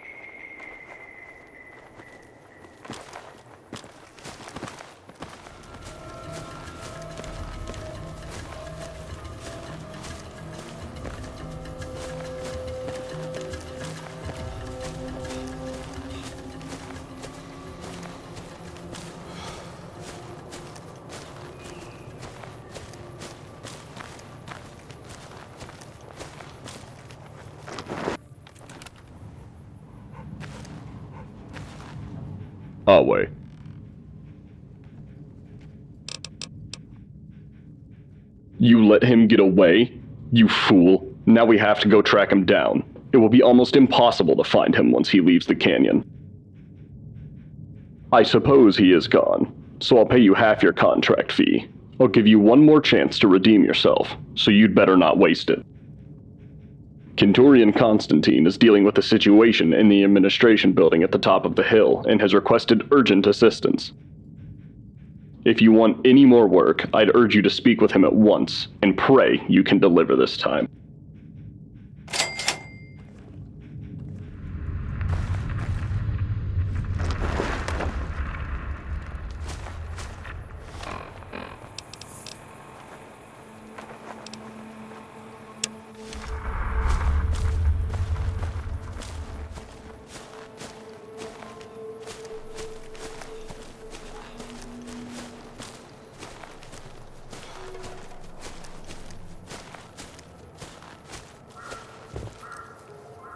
Away. You let him get away? You fool. Now we have to go track him down. It will be almost impossible to find him once he leaves the canyon. I suppose he is gone, so I'll pay you half your contract fee. I'll give you one more chance to redeem yourself, so you'd better not waste it. Kenturian Constantine is dealing with a situation in the administration building at the top of the hill and has requested urgent assistance. If you want any more work, I'd urge you to speak with him at once, and pray you can deliver this time.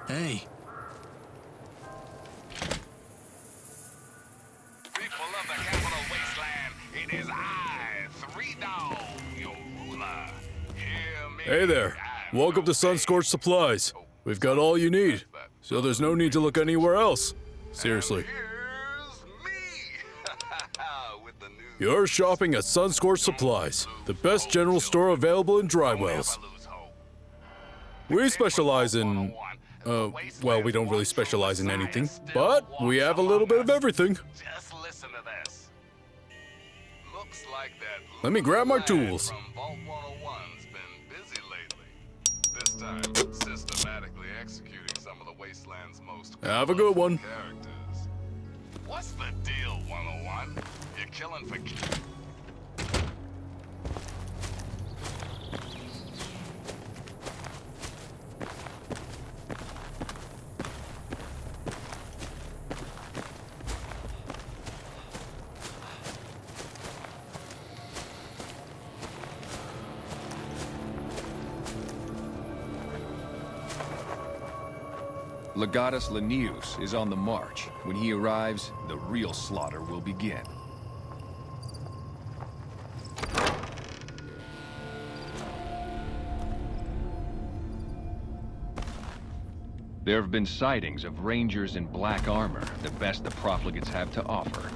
Hey. People of the capital wasteland, it is I, 3Dog, your ruler. Hear me. Hey there. Welcome to Sun-Scorched Supplies. We've got all you need, so there's no need to look anywhere else. Seriously. You're shopping at Sun-Scorched Supplies, the best general store available in Dry Wells. We specialize in... well, we don't really specialize in anything, but we have a little bit of everything. Just listen to this. Looks like that. Let me grab my tools. From Vault 101's been busy lately. This time, systematically executing some of the wasteland's most Have a good one. characters. What's the deal, 101? You're killing for... Legatus Linnaeus is on the march. When he arrives, the real slaughter will begin. There have been sightings of rangers in black armor, the best the profligates have to offer.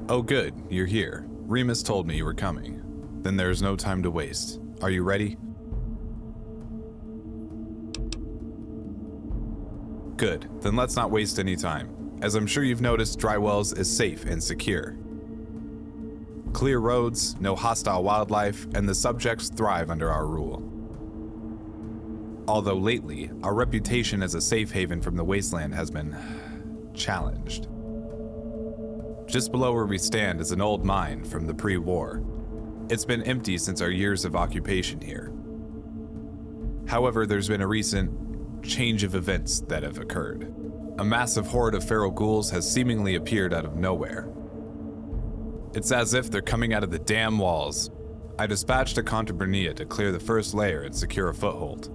Oh good, you're here. Remus told me you were coming. Then there's no time to waste. Are you ready? Good, then let's not waste any time. As I'm sure you've noticed, Drywells is safe and secure. Clear roads, no hostile wildlife, and the subjects thrive under our rule. Although lately, our reputation as a safe haven from the wasteland has been challenged. Just below where we stand is an old mine from the pre-war. It's been empty since our years of occupation here. However, there's been a recent change of events that have occurred. A massive horde of feral ghouls has seemingly appeared out of nowhere. It's as if they're coming out of the damn walls. I dispatched a Contabrinia to clear the first layer and secure a foothold.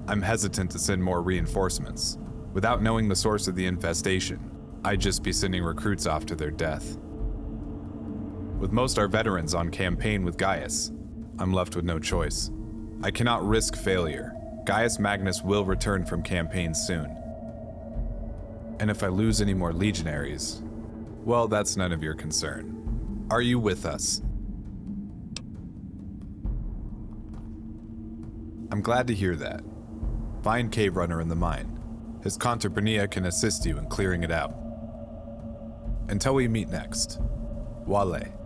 I'm hesitant to send more reinforcements. Without knowing the source of the infestation, I'd just be sending recruits off to their death. With most our veterans on campaign with Gaius, I'm left with no choice. I cannot risk failure. Gaius Magnus will return from campaign soon. And if I lose any more legionaries, well, that's none of your concern. Are you with us? I'm glad to hear that. Find Cave Runner in the mine. His Contabrinia can assist you in clearing it out. Until we meet next, Wale.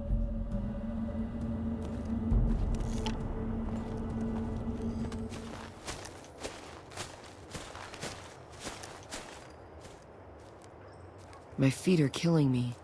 My feet are killing me.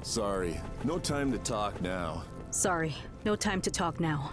Sorry, no time to talk now. Sorry, no time to talk now.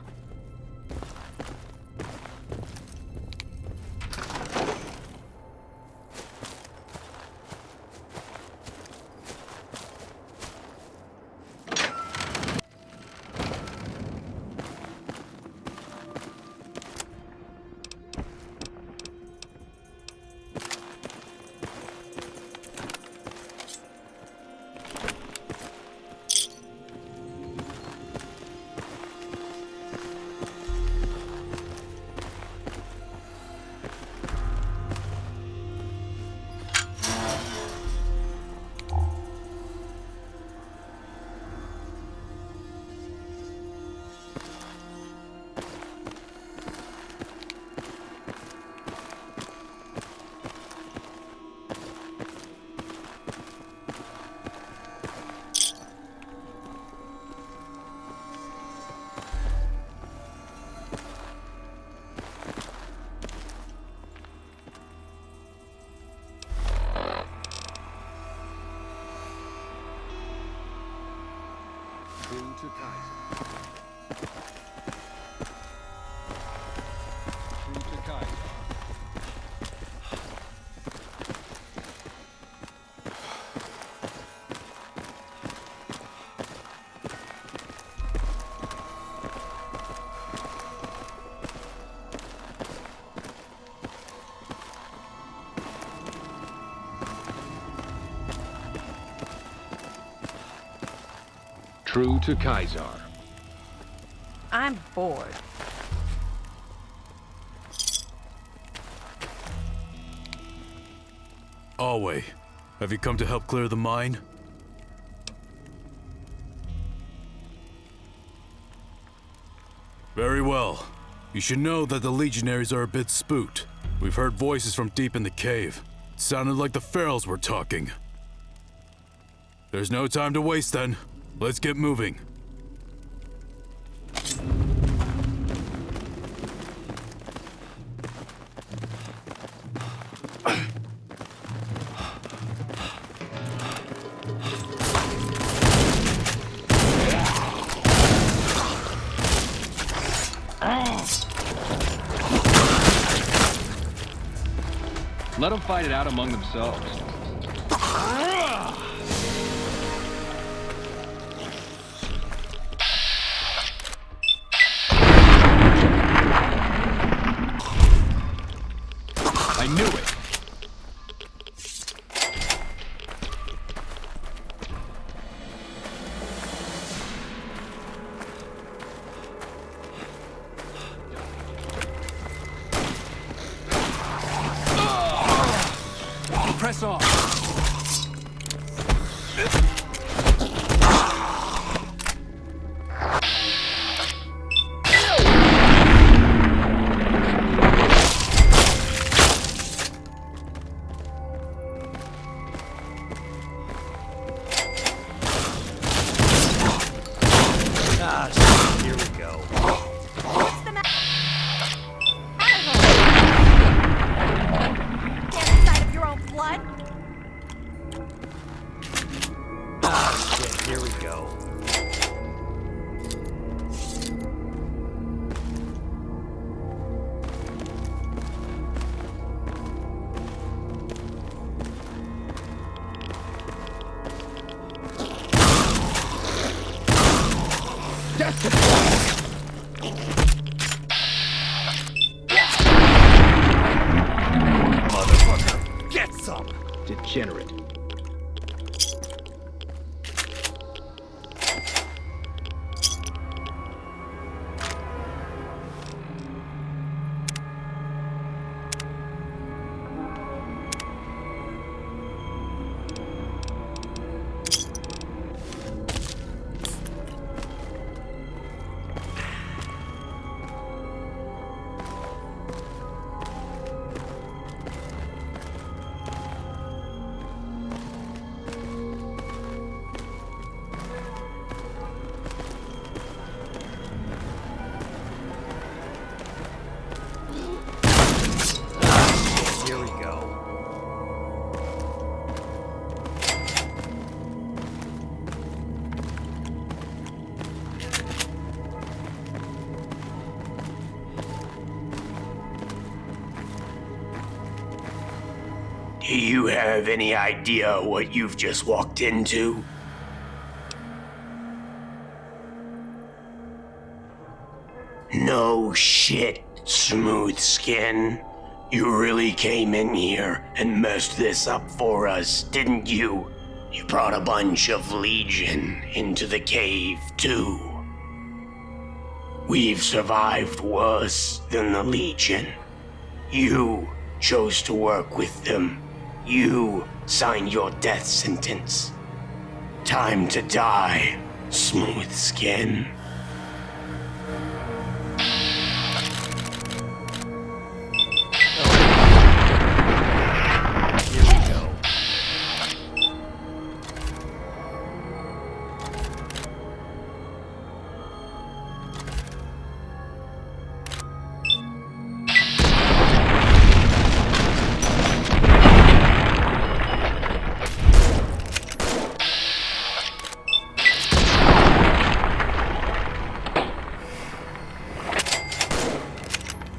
True to Kaiser. I'm bored. Alway, have you come to help clear the mine? Very well. You should know that the legionaries are a bit spooked. We've heard voices from deep in the cave. It sounded like the ferals were talking. There's no time to waste then. Let's get moving. Let them fight it out among themselves. I knew it! Press on. Ah, shit, here we go. What's the matter? Get inside of your own blood? Ah, shit, here we go. Motherfucker, get some! Degenerate. Here we go. Do you have any idea what you've just walked into? No shit, Smooth Skin. You really came in here and messed this up for us, didn't you? You brought a bunch of Legion into the cave, too. We've survived worse than the Legion. You chose to work with them. You signed your death sentence. Time to die, Smooth Skin.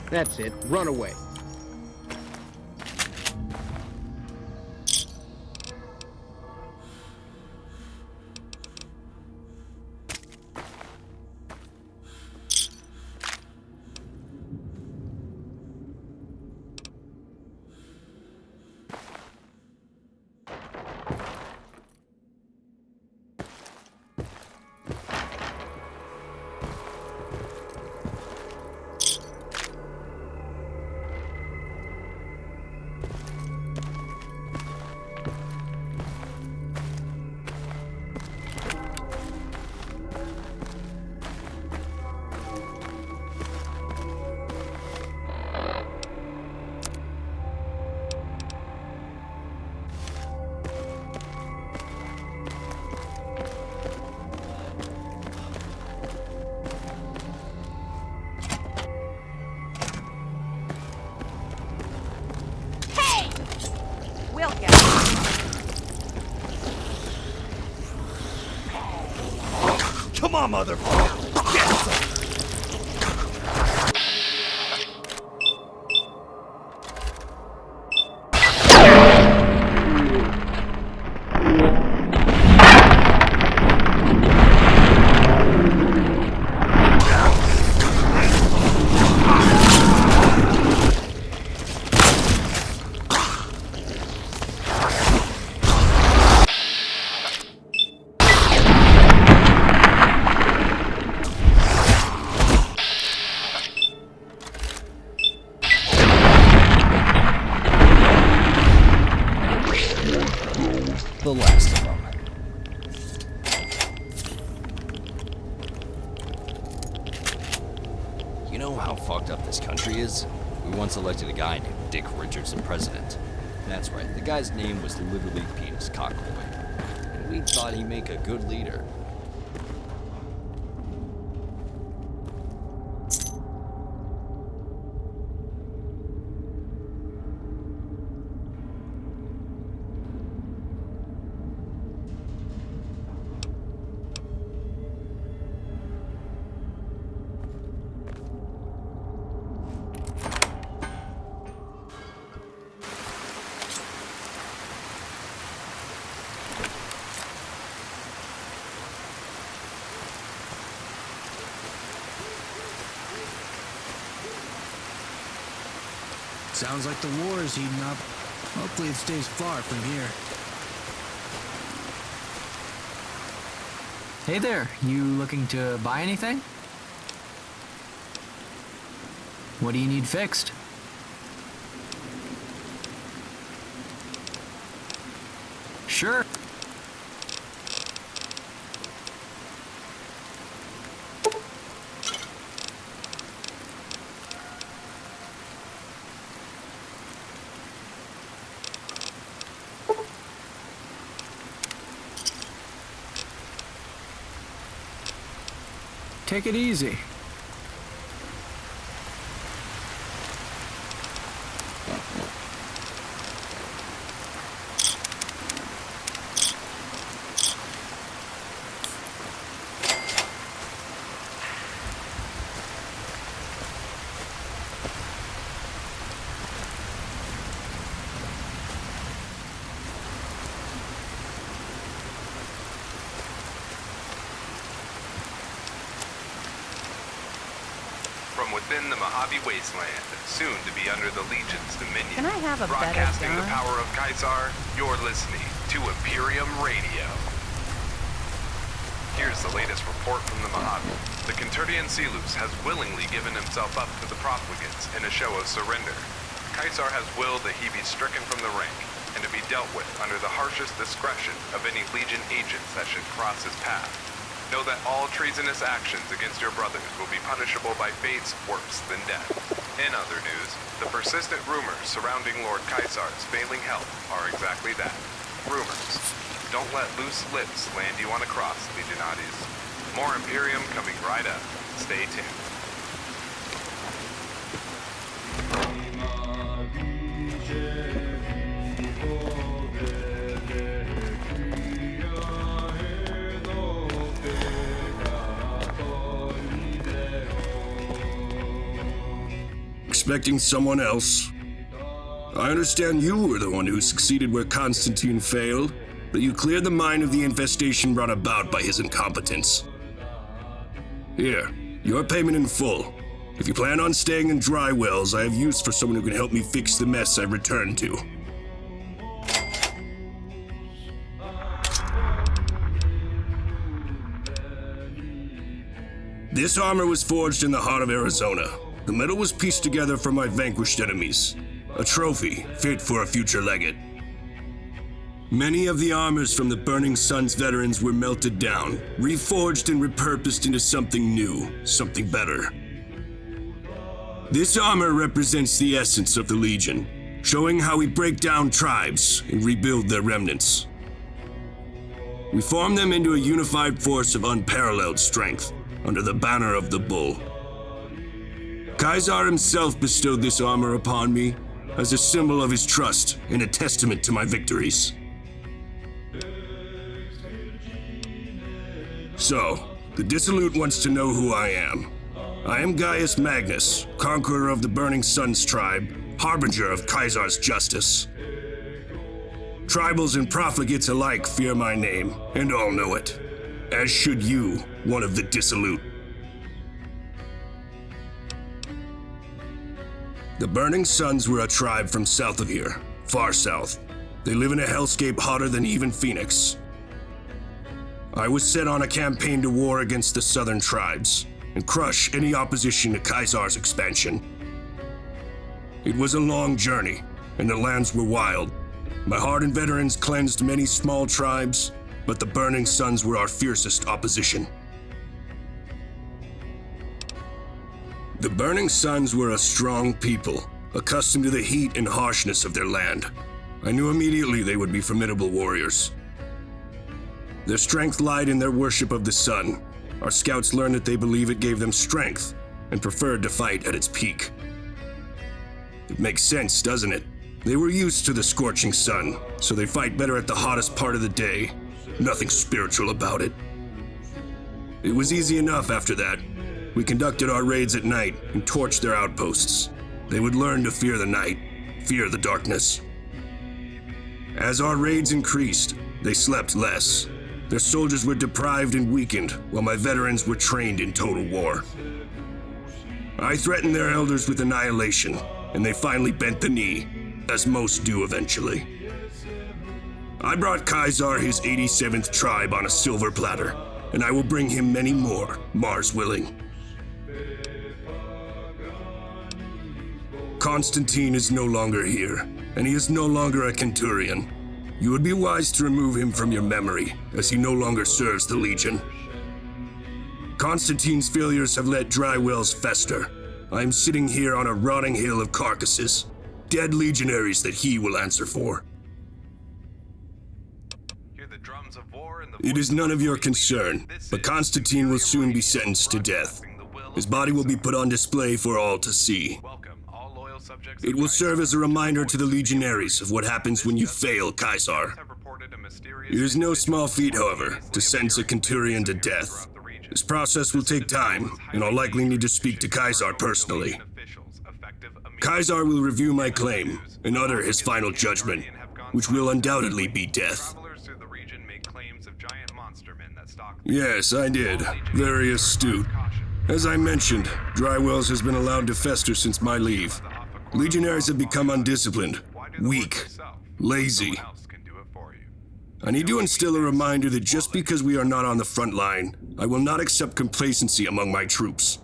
That's it. Run away. We'll get it. Come on, motherfucker! Get some! You know how fucked up this country is? We once elected a guy named Dick Richardson president. That's right, the guy's name was literally Penis Cockboy. And we thought he'd make a good leader. Sounds like the war is heating up. Hopefully it stays far from here. Hey there, you looking to buy anything? What do you need fixed? Sure. Take it easy. From within the Mojave Wasteland, soon to be under the Legion's dominion. Can I have a better Broadcasting the gun? power of Kaisar, you're listening to Imperium Radio. Here's the latest report from the Mojave. The Canturdian Silus has willingly given himself up to the profligates in a show of surrender. Kaisar has willed that he be stricken from the rank and to be dealt with under the harshest discretion of any Legion agents that should cross his path. Know that all treasonous actions against your brothers will be punishable by fates worse than death. In other news, the persistent rumors surrounding Lord Kaisar's failing health are exactly that. Rumors. Don't let loose lips land you on a cross, Legionates. More Imperium coming right up. Stay tuned. Expecting someone else? I understand you were the one who succeeded where Constantine failed, but you cleared the mine of the infestation brought about by his incompetence. Here, your payment in full. If you plan on staying in Dry Wells, I have use for someone who can help me fix the mess I've returned to. This armor was forged in the heart of Arizona. The metal was pieced together from my vanquished enemies. A trophy, fit for a future legate. Many of the armors from the Burning Sun's veterans were melted down, reforged and repurposed into something new, something better. This armor represents the essence of the Legion, showing how we break down tribes and rebuild their remnants. We form them into a unified force of unparalleled strength, under the banner of the Bull. Kaisar himself bestowed this armor upon me as a symbol of his trust and a testament to my victories. So, the Dissolute wants to know who I am. I am Gaius Magnus, conqueror of the Burning Sun's tribe, harbinger of Kaisar's justice. Tribals and profligates alike fear my name, and all know it. As should you, one of the Dissolute. The Burning Suns were a tribe from south of here, far south. They live in a hellscape hotter than even Phoenix. I was set on a campaign to war against the southern tribes and crush any opposition to Kaisar's expansion. It was a long journey, and the lands were wild. My hardened veterans cleansed many small tribes, but the Burning Suns were our fiercest opposition. The Burning Suns were a strong people, accustomed to the heat and harshness of their land. I knew immediately they would be formidable warriors. Their strength lied in their worship of the sun. Our scouts learned that they believe it gave them strength, and preferred to fight at its peak. It makes sense, doesn't it? They were used to the scorching sun, so they fight better at the hottest part of the day. Nothing spiritual about it. It was easy enough after that. We conducted our raids at night and torched their outposts. They would learn to fear the night, fear the darkness. As our raids increased, they slept less. Their soldiers were deprived and weakened, while my veterans were trained in total war. I threatened their elders with annihilation, and they finally bent the knee, as most do eventually. I brought Kaisar his 87th tribe on a silver platter, and I will bring him many more, Mars willing. Constantine is no longer here, and he is no longer a Centurion. You would be wise to remove him from your memory, as he no longer serves the Legion. Constantine's failures have let dry wells fester. I am sitting here on a rotting hill of carcasses, dead legionaries that he will answer for. It is none of your concern, but Constantine will soon be sentenced to death. His body will be put on display for all to see. It will serve as a reminder to the legionaries of what happens when you fail Kaisar. It is no small feat, however, to sentence a Centurion to death. This process will take time, and I'll likely need to speak to Kaisar personally. Kaisar will review my claim and utter his final judgment, which will undoubtedly be death. Yes, I did. Very astute. As I mentioned, Drywells has been allowed to fester since my leave. Legionaries have become undisciplined, weak, lazy. I need to instill a reminder that just because we are not on the front line, I will not accept complacency among my troops.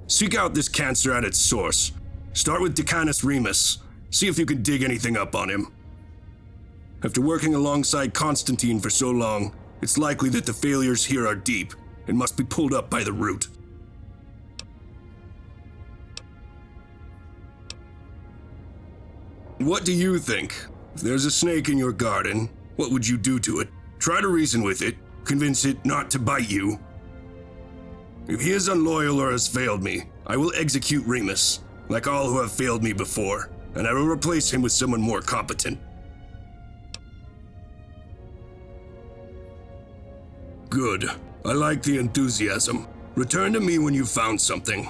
Seek out this cancer at its source. Start with Decanus Remus. See if you can dig anything up on him. After working alongside Constantine for so long, it's likely that the failures here are deep and must be pulled up by the root. What do you think? If there's a snake in your garden, what would you do to it? Try to reason with it, convince it not to bite you. If he is unloyal or has failed me, I will execute Remus, like all who have failed me before, and I will replace him with someone more competent. Good. I like the enthusiasm. Return to me when you've found something.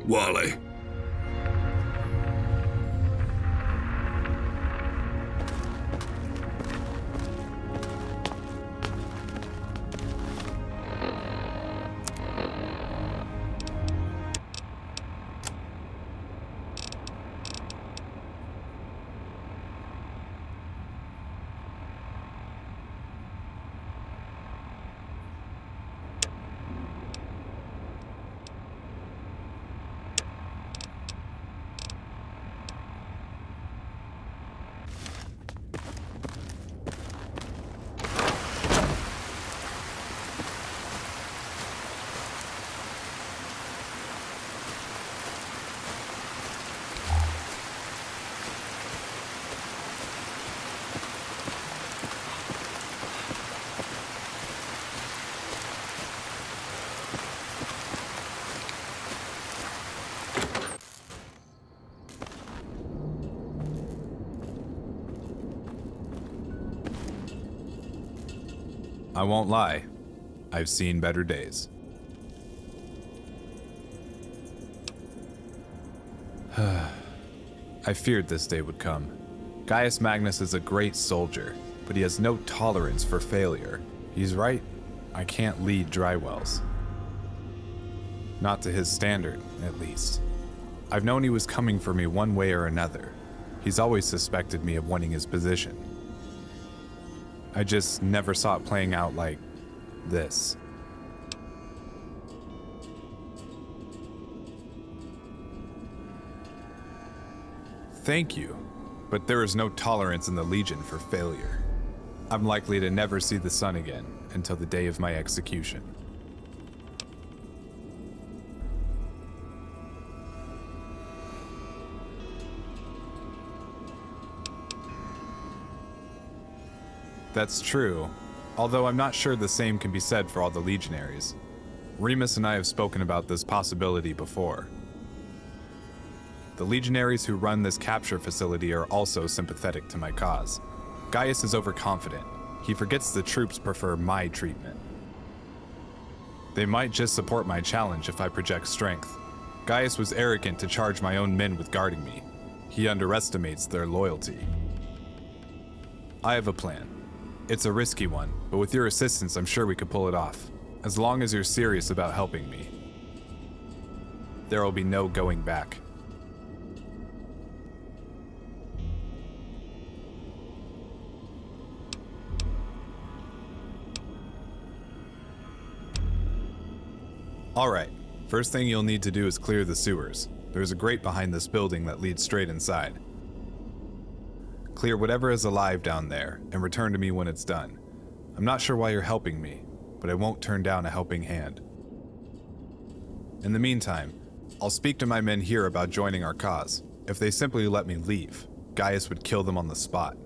Wale. I won't lie. I've seen better days. I feared this day would come. Gaius Magnus is a great soldier, but he has no tolerance for failure. He's right. I can't lead Drywells. Not to his standard, at least. I've known he was coming for me one way or another. He's always suspected me of winning his position. I just never saw it playing out like this. Thank you, but there is no tolerance in the Legion for failure. I'm likely to never see the sun again until the day of my execution. That's true, although I'm not sure the same can be said for all the Legionaries. Remus and I have spoken about this possibility before. The Legionaries who run this capture facility are also sympathetic to my cause. Gaius is overconfident. He forgets the troops prefer my treatment. They might just support my challenge if I project strength. Gaius was arrogant to charge my own men with guarding me. He underestimates their loyalty. I have a plan. It's a risky one, but with your assistance, I'm sure we could pull it off. As long as you're serious about helping me. There will be no going back. Alright, first thing you'll need to do is clear the sewers. There's a grate behind this building that leads straight inside. Clear whatever is alive down there, and return to me when it's done. I'm not sure why you're helping me, but I won't turn down a helping hand. In the meantime, I'll speak to my men here about joining our cause. If they simply let me leave, Gaius would kill them on the spot.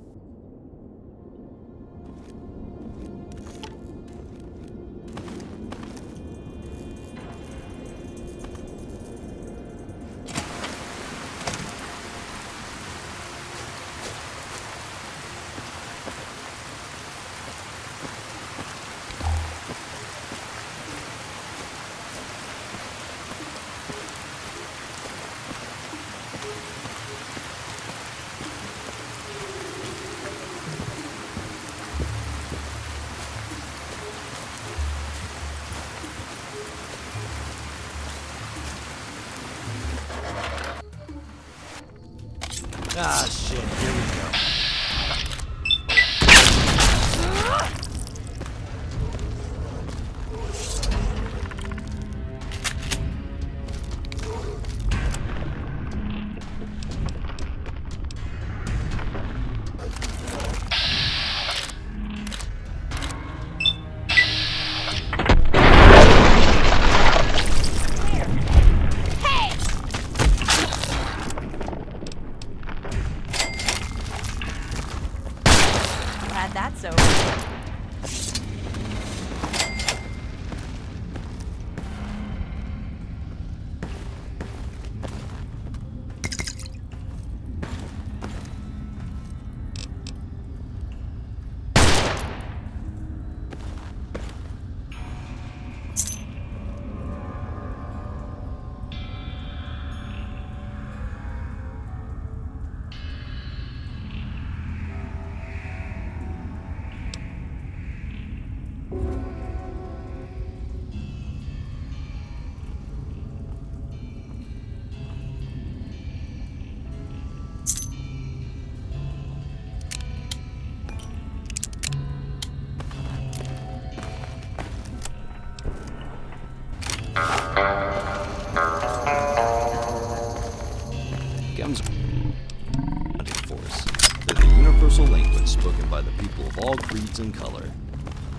Ah, shit, here we go. That's over. Gems force. They're the universal language spoken by the people of all creeds and color.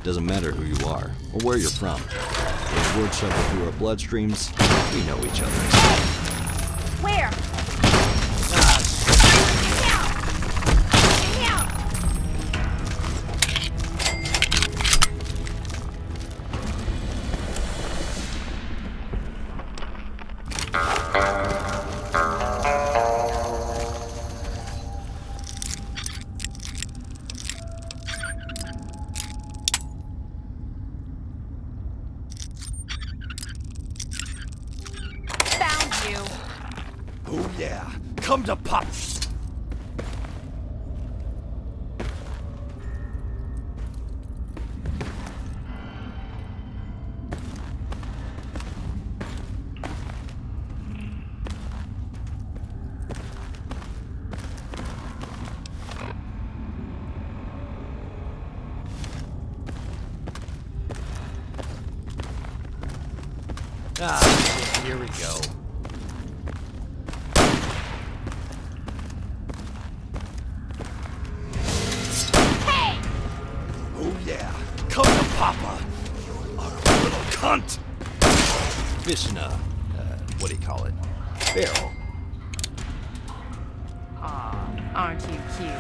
Doesn't matter who you are or where you're from. When words travel through our bloodstreams, we know each other. Where? Oh yeah, come to pop. Ah, shit, here we go. Oh yeah, come to Papa, our little cunt. Fish in a, what do you call it? Barrel. Aw, aren't you cute?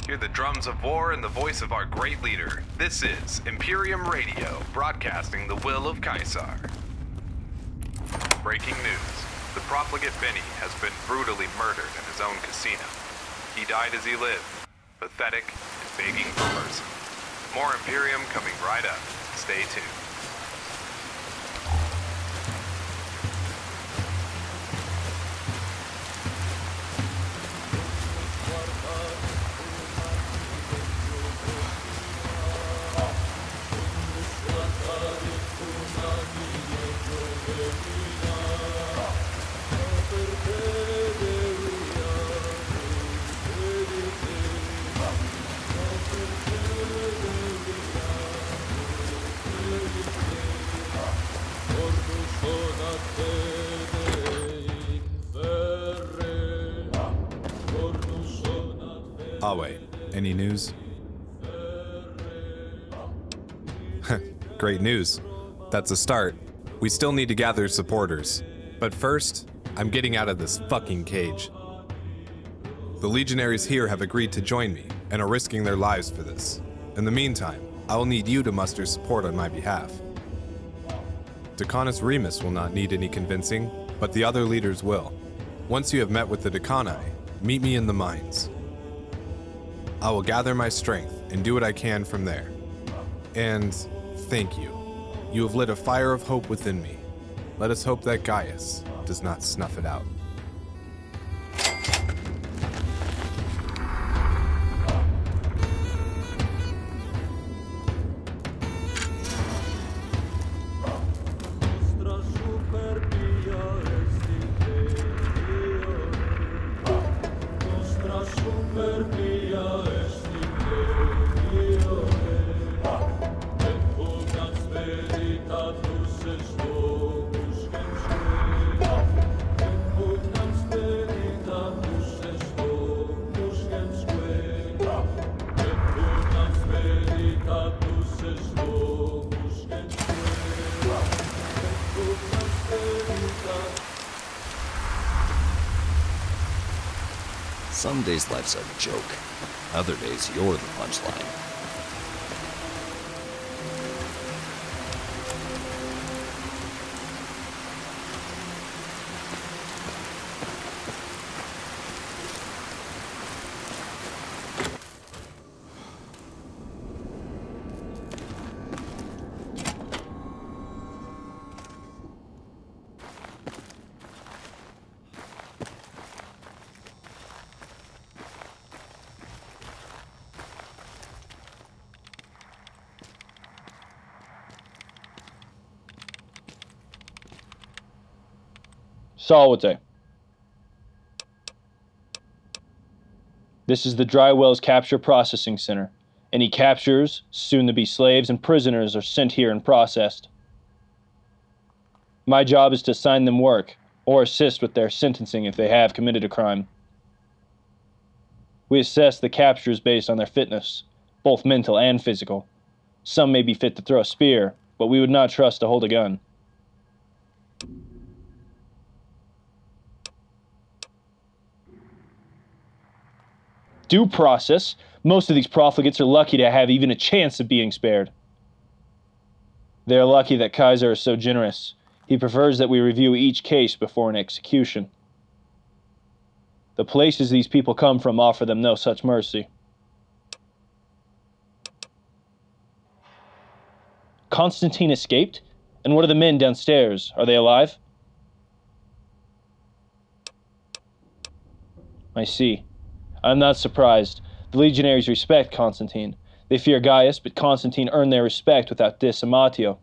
Hear the drums of war and the voice of our great leader. This is Imperium Radio, broadcasting the will of Caesar. Breaking news. The profligate Benny has been brutally murdered in his own casino. He died as he lived, pathetic and begging for mercy. More Imperium coming right up. Stay tuned. Oh wait, any news? Great news. That's a start. We still need to gather supporters. But first, I'm getting out of this fucking cage. The legionaries here have agreed to join me and are risking their lives for this. In the meantime, I will need you to muster support on my behalf. Decanus Remus will not need any convincing, but the other leaders will. Once you have met with the Decani, meet me in the mines. I will gather my strength and do what I can from there. And thank you. You have lit a fire of hope within me. Let us hope that Gaius does not snuff it out. Some days life's a joke. Other days you're the punchline. Salwate. This is the Drywell's Capture Processing Center. Any captures, soon-to-be slaves, and prisoners are sent here and processed. My job is to assign them work, or assist with their sentencing if they have committed a crime. We assess the captures based on their fitness, both mental and physical. Some may be fit to throw a spear, but we would not trust to hold a gun. Due process. Most of these profligates are lucky to have even a chance of being spared. They are lucky that Caesar is so generous. He prefers that we review each case before an execution. The places these people come from offer them no such mercy. Constantine escaped? And what are the men downstairs? Are they alive? I see. I'm not surprised. The legionaries respect Constantine. They fear Gaius, but Constantine earned their respect without dissimmatio.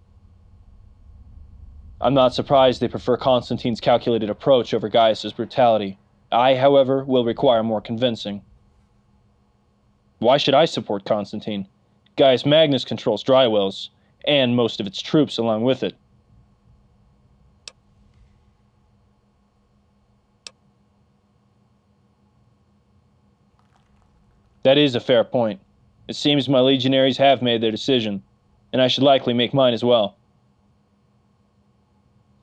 I'm not surprised they prefer Constantine's calculated approach over Gaius's brutality. I, however, will require more convincing. Why should I support Constantine? Gaius Magnus controls dry wells, and most of its troops along with it. That is a fair point. It seems my legionaries have made their decision, and I should likely make mine as well.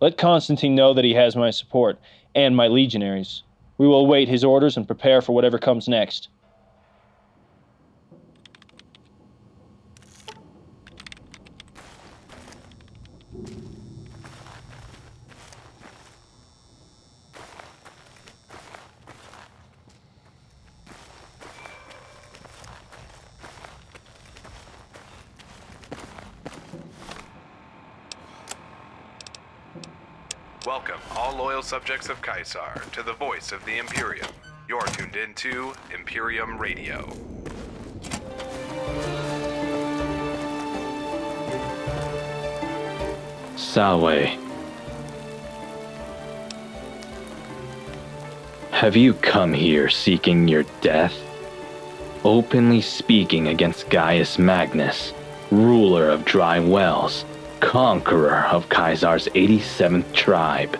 Let Constantine know that he has my support, and my legionaries. We will await his orders and prepare for whatever comes next. Welcome, all loyal subjects of Caesar, to the voice of the Imperium. You're tuned into Imperium Radio. Salve. Have you come here seeking your death? Openly speaking against Gaius Magnus, ruler of dry wells, conqueror of Caesar's 87th tribe.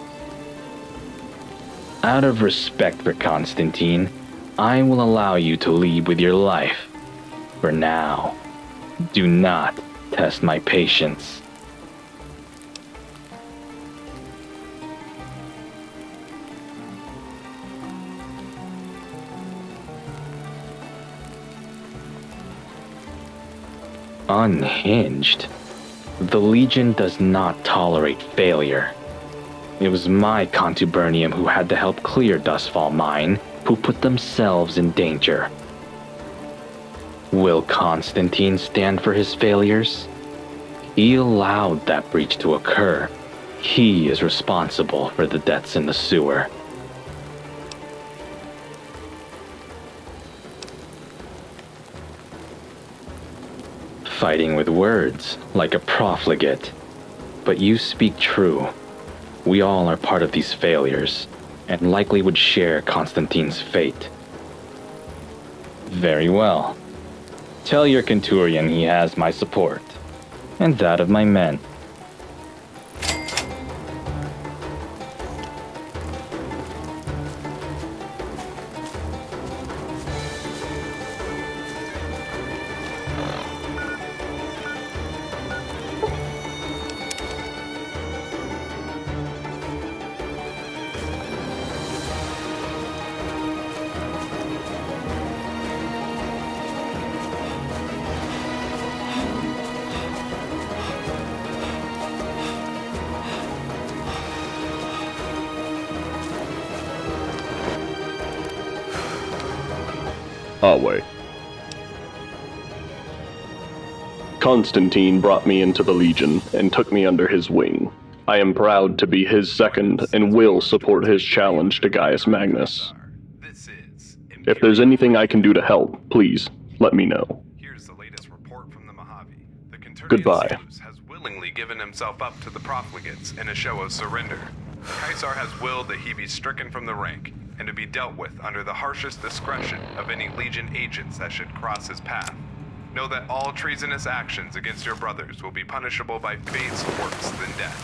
Out of respect for Constantine, I will allow you to leave with your life. For now, do not test my patience. Unhinged. The Legion does not tolerate failure. It was my contubernium who had to help clear Dustfall Mine, who put themselves in danger. Will Constantine stand for his failures? He allowed that breach to occur. He is responsible for the deaths in the sewer. Fighting with words, like a profligate. But you speak true. We all are part of these failures, and likely would share Constantine's fate. Very well. Tell your Centurion he has my support, and that of my men. I'll wait. Constantine brought me into the Legion and took me under his wing. I am proud to be his second and will support his challenge to Gaius Magnus. If there's anything I can do to help, please let me know. Here's the latest report from the Mojave. The Centurion Goodbye. has willingly given himself up to the profligates in a show of surrender. Caesar has willed that he be stricken from the rank, and to be dealt with under the harshest discretion of any Legion agents that should cross his path. Know that all treasonous actions against your brothers will be punishable by fate's worse than death.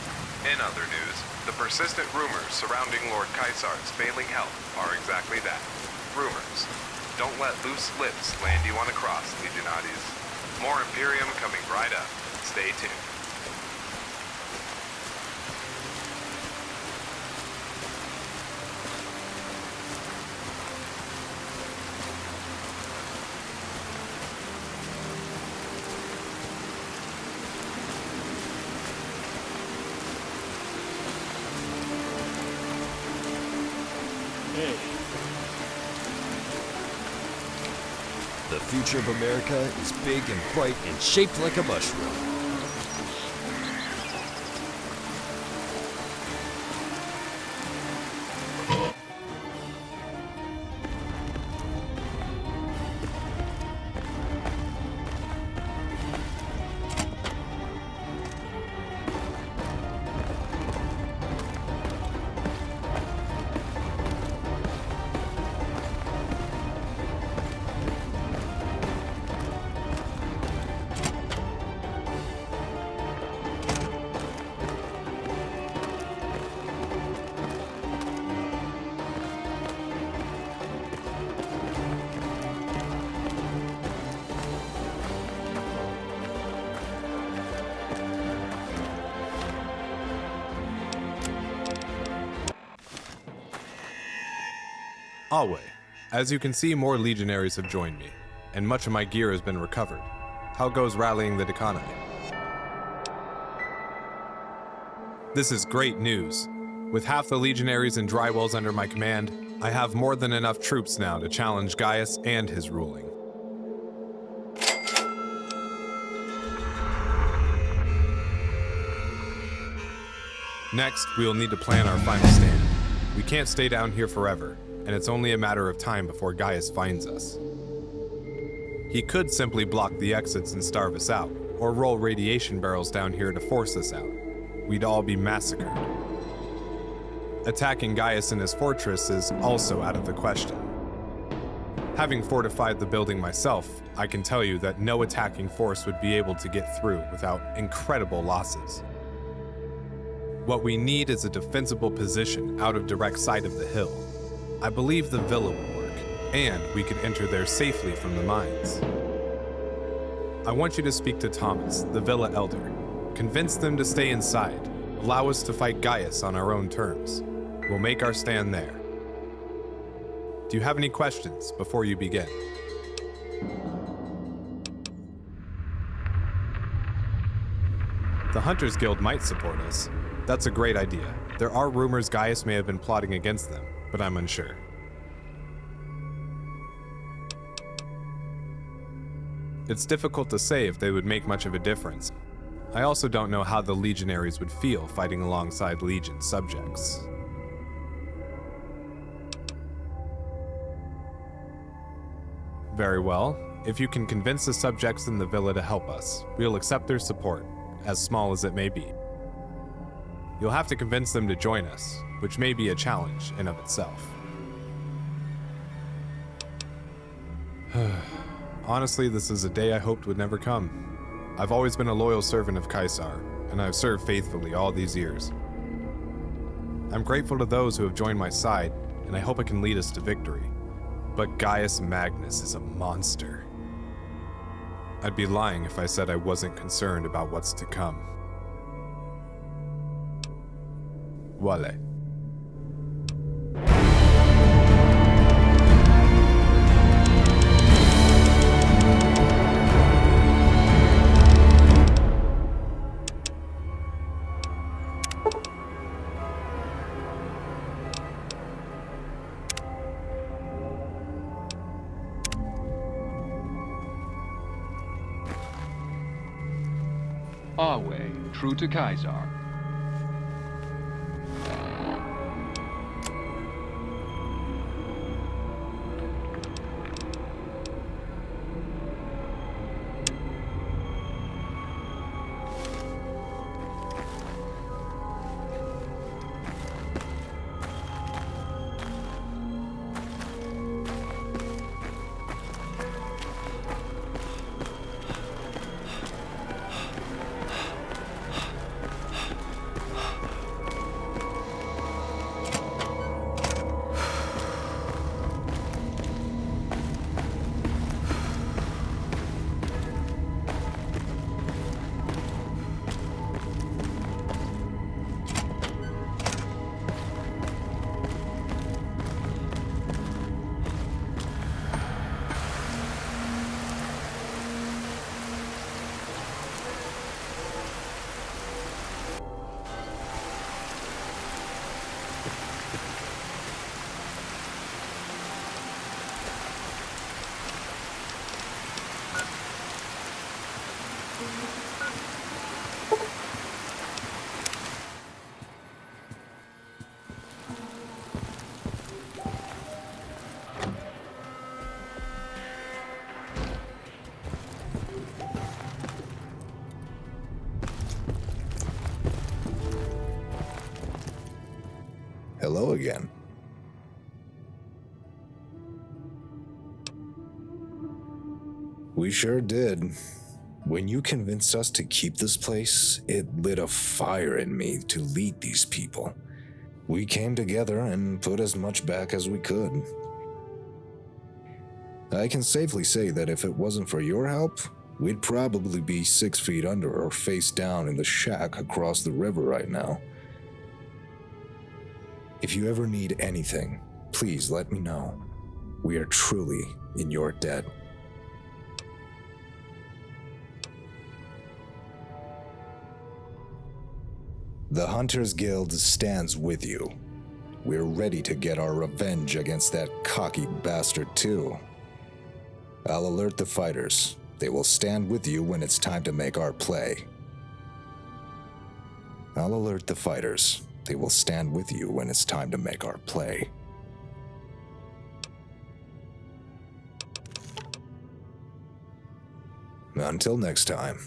In other news, the persistent rumors surrounding Lord Caesar's failing health are exactly that. Rumors. Don't let loose lips land you on a cross, Legionates. More Imperium coming right up. Stay tuned. The future of America is big and bright and shaped like a mushroom. Always. As you can see, more legionaries have joined me, and much of my gear has been recovered. How goes rallying the Decani? This is great news. With half the legionaries and drywells under my command, I have more than enough troops now to challenge Gaius and his ruling. Next, we will need to plan our final stand. We can't stay down here forever, and it's only a matter of time before Gaius finds us. He could simply block the exits and starve us out, or roll radiation barrels down here to force us out. We'd all be massacred. Attacking Gaius in his fortress is also out of the question. Having fortified the building myself, I can tell you that no attacking force would be able to get through without incredible losses. What we need is a defensible position out of direct sight of the hill. I believe the villa will work, and we could enter there safely from the mines. I want you to speak to Thomas, the villa elder. Convince them to stay inside. Allow us to fight Gaius on our own terms. We'll make our stand there. Do you have any questions before you begin? The Hunters Guild might support us. That's a great idea. There are rumors Gaius may have been plotting against them, but I'm unsure. It's difficult to say if they would make much of a difference. I also don't know how the legionaries would feel fighting alongside Legion subjects. Very well. If you can convince the subjects in the villa to help us, we'll accept their support, as small as it may be. You'll have to convince them to join us, which may be a challenge in of itself. Honestly, this is a day I hoped would never come. I've always been a loyal servant of Caesar, and I've served faithfully all these years. I'm grateful to those who have joined my side, and I hope it can lead us to victory. But Gaius Magnus is a monster. I'd be lying if I said I wasn't concerned about what's to come. Wale. Awe, true to Caesar. Hello again. We sure did. When you convinced us to keep this place, it lit a fire in me to lead these people. We came together and put as much back as we could. I can safely say that if it wasn't for your help, we'd probably be 6 feet under or face down in the shack across the river right now. If you ever need anything, please let me know. We are truly in your debt. The Hunters Guild stands with you. We're ready to get our revenge against that cocky bastard too. I'll alert the fighters. They will stand with you when it's time to make our play. I'll alert the fighters. They will stand with you when it's time to make our play. Until next time.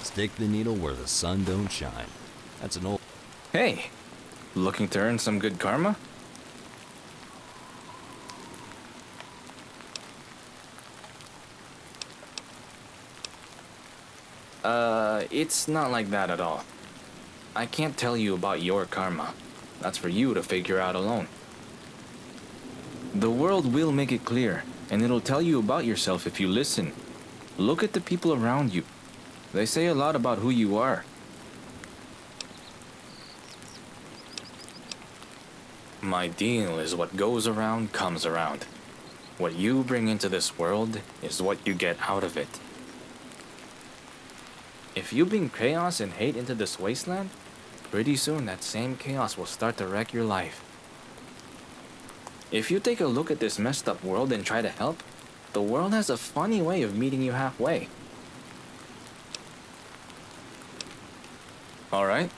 Stick the needle where the sun don't shine. That's an old... Hey, looking to earn some good karma? It's not like that at all. I can't tell you about your karma. That's for you to figure out alone. The world will make it clear, and it'll tell you about yourself if you listen. Look at the people around you. They say a lot about who you are. My deal is what goes around comes around. What you bring into this world is what you get out of it. If you bring chaos and hate into this wasteland, pretty soon that same chaos will start to wreck your life. If you take a look at this messed up world and try to help, the world has a funny way of meeting you halfway. Alright,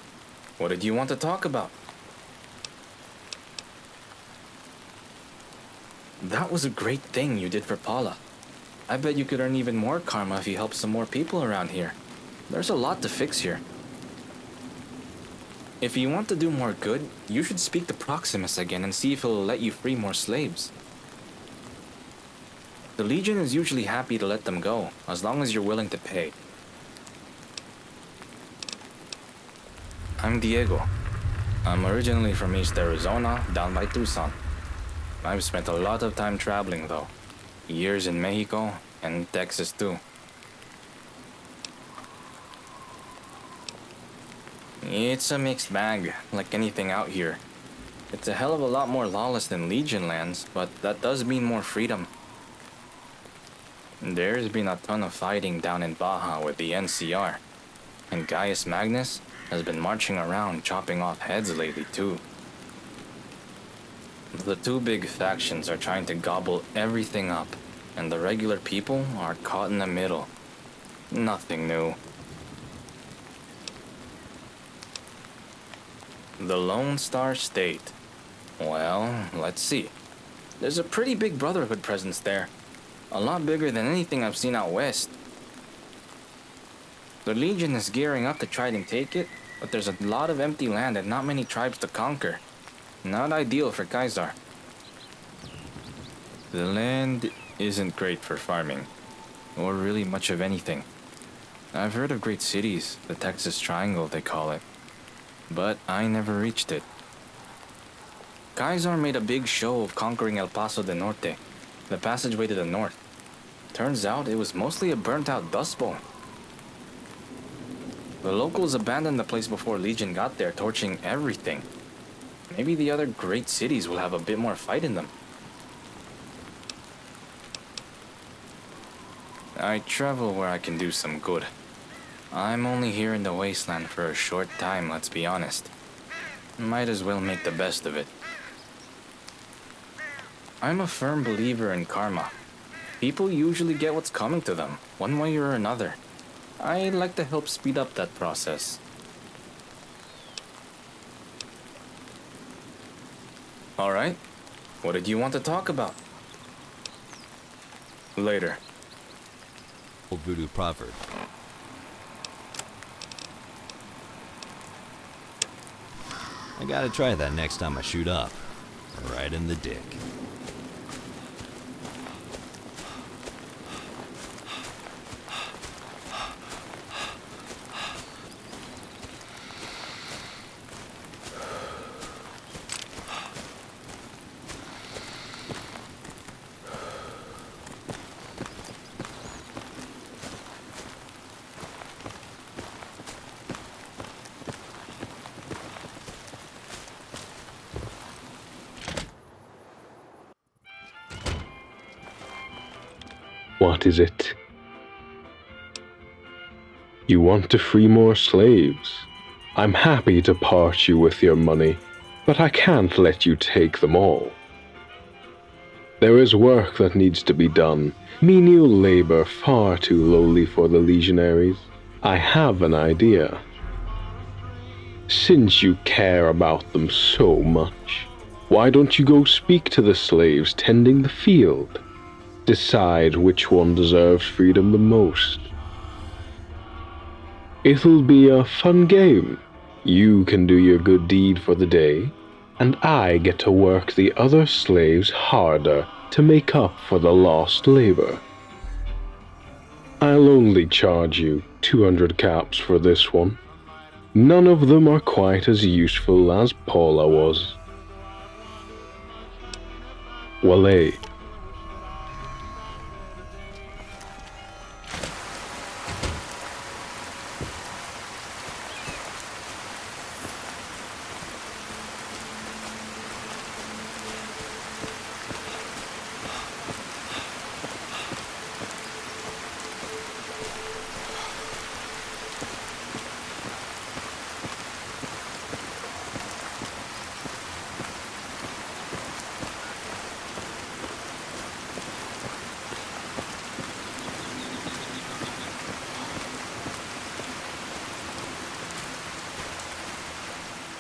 what did you want to talk about? That was a great thing you did for Paula. I bet you could earn even more karma if you help some more people around here. There's a lot to fix here. If you want to do more good, you should speak to Proximus again and see if he'll let you free more slaves. The Legion is usually happy to let them go, as long as you're willing to pay. I'm Diego. I'm originally from East Arizona, down by Tucson. I've spent a lot of time traveling though. Years in Mexico and Texas too. It's a mixed bag, like anything out here. It's a hell of a lot more lawless than Legion lands, but that does mean more freedom. There's been a ton of fighting down in Baja with the NCR, and Gaius Magnus has been marching around chopping off heads lately too. The two big factions are trying to gobble everything up, and the regular people are caught in the middle. Nothing new. The Lone Star State. Well, let's see. There's a pretty big Brotherhood presence there. A lot bigger than anything I've seen out west. The Legion is gearing up to try and take it, but there's a lot of empty land and not many tribes to conquer. Not ideal for Kaisar. The land isn't great for farming, or really much of anything. I've heard of great cities, the Texas Triangle they call it, but I never reached it. Kaisar made a big show of conquering El Paso del Norte, the passageway to the north. Turns out it was mostly a burnt-out dust bowl. The locals abandoned the place before Legion got there, torching everything. Maybe the other great cities will have a bit more fight in them. I travel where I can do some good. I'm only here in the wasteland for a short time, let's be honest. Might as well make the best of it. I'm a firm believer in karma. People usually get what's coming to them, one way or another. I like to help speed up that process. Alright, what did you want to talk about? Later. Old voodoo proverb. I gotta try that next time I shoot up. Right in the dick. What is it? You want to free more slaves? I'm happy to part you with your money, but I can't let you take them all. There is work that needs to be done, menial labor far too lowly for the legionaries. I have an idea. Since you care about them so much, why don't you go speak to the slaves tending the field? Decide which one deserves freedom the most. It'll be a fun game. You can do your good deed for the day, and I get to work the other slaves harder to make up for the lost labor. I'll only charge you 200 caps for this one. None of them are quite as useful as Paula was. Wale.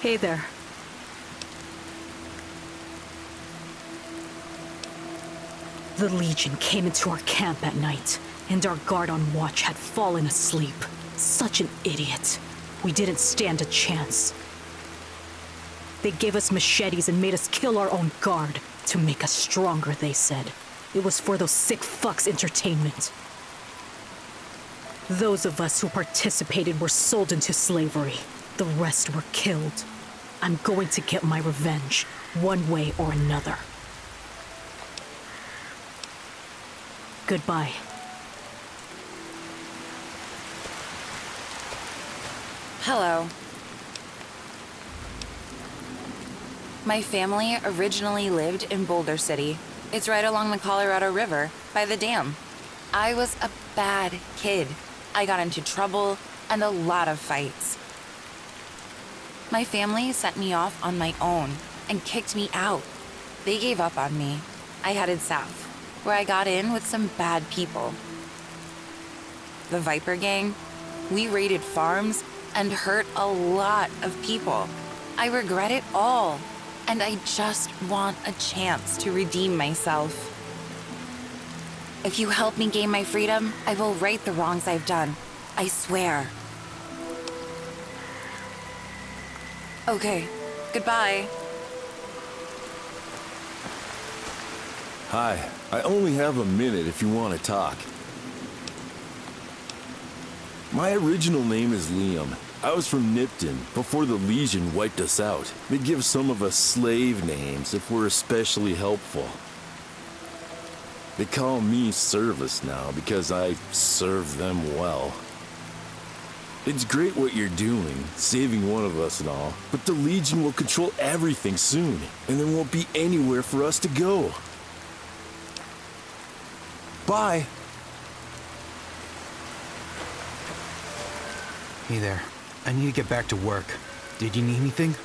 Hey there. The Legion came into our camp at night, and our guard on watch had fallen asleep. Such an idiot. We didn't stand a chance. They gave us machetes and made us kill our own guard to make us stronger, they said. It was for those sick fucks' entertainment. Those of us who participated were sold into slavery. The rest were killed. I'm going to get my revenge, one way or another. Goodbye. Hello. My family originally lived in Boulder City. It's right along the Colorado River, by the dam. I was a bad kid. I got into trouble and a lot of fights. My family sent me off on my own and kicked me out. They gave up on me. I headed south, where I got in with some bad people. The Viper Gang, we raided farms and hurt a lot of people. I regret it all, and I just want a chance to redeem myself. If you help me gain my freedom, I will right the wrongs I've done. I swear. Okay, goodbye. Hi, I only have a minute if you want to talk. My original name is Liam. I was from Nipton before the Legion wiped us out. They give some of us slave names if we're especially helpful. They call me Service now because I serve them well. It's great what you're doing, saving one of us and all, but the Legion will control everything soon, and there won't be anywhere for us to go. Bye. Hey there. I need to get back to work. Did you need anything?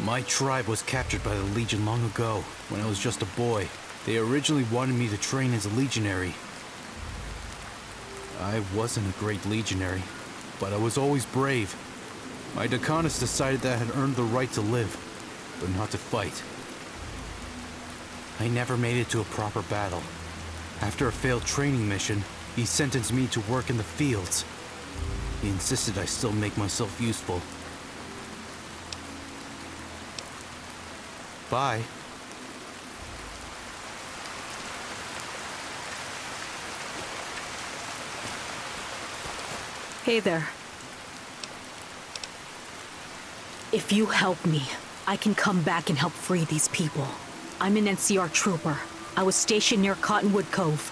My tribe was captured by the Legion long ago, when I was just a boy. They originally wanted me to train as a legionary. I wasn't a great legionary, but I was always brave. My Decanus decided that I had earned the right to live, but not to fight. I never made it to a proper battle. After a failed training mission, he sentenced me to work in the fields. He insisted I still make myself useful. Bye. Hey there. If you help me, I can come back and help free these people. I'm an NCR trooper. I was stationed near Cottonwood Cove.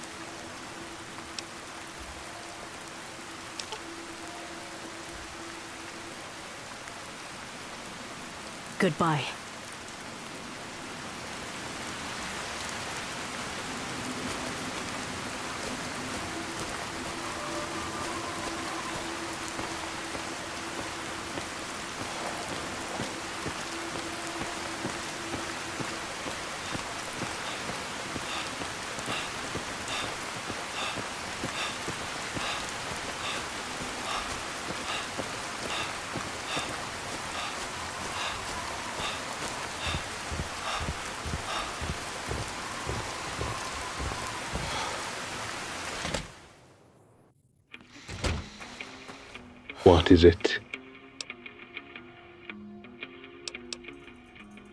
Goodbye. What is it?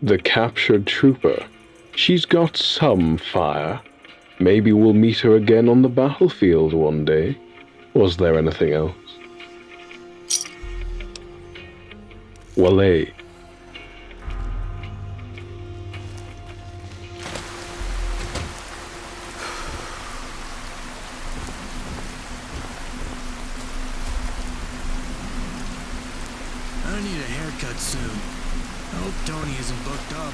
The captured trooper. She's got some fire. Maybe we'll meet her again on the battlefield one day. Was there anything else? Wale. I need a haircut soon. I hope Tony isn't booked up.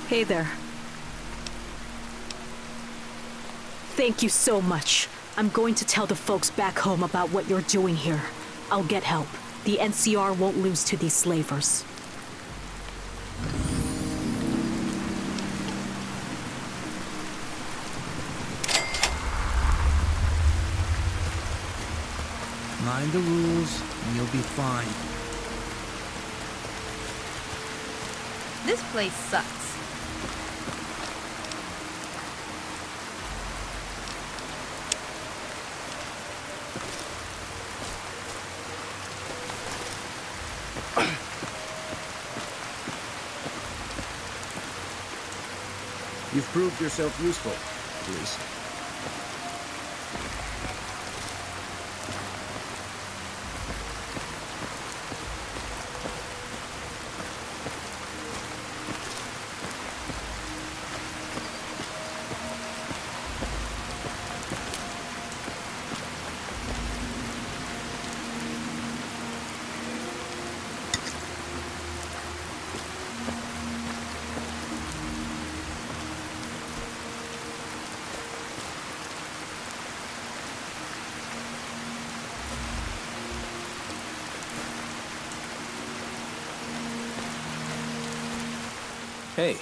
Hey there. Thank you so much. I'm going to tell the folks back home about what you're doing here. I'll get help. The NCR won't lose to these slavers. Mind the rules, and you'll be fine. This place sucks. You've proved yourself useful, at least. Hey.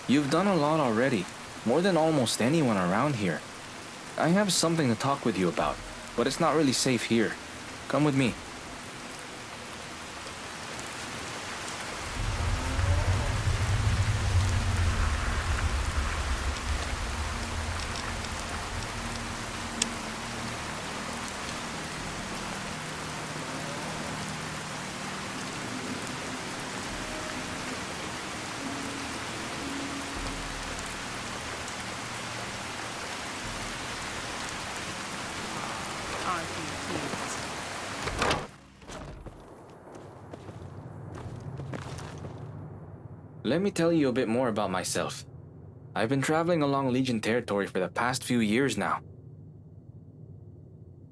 You've done a lot already, more than almost anyone around here. I have something to talk with you about, but it's not really safe here. Come with me. Let me tell you a bit more about myself. I've been traveling along Legion territory for the past few years now.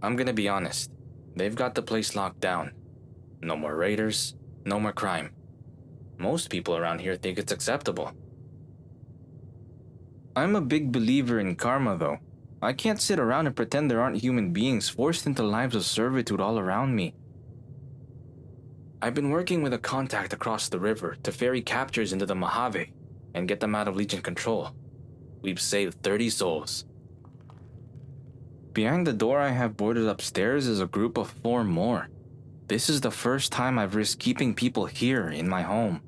I'm gonna be honest, they've got the place locked down. No more raiders, no more crime. Most people around here think it's acceptable. I'm a big believer in karma though. I can't sit around and pretend there aren't human beings forced into lives of servitude all around me. I've been working with a contact across the river to ferry captures into the Mojave and get them out of Legion control. We've saved 30 souls. Behind the door I have boarded upstairs is a group of 4 more. This is the first time I've risked keeping people here in my home.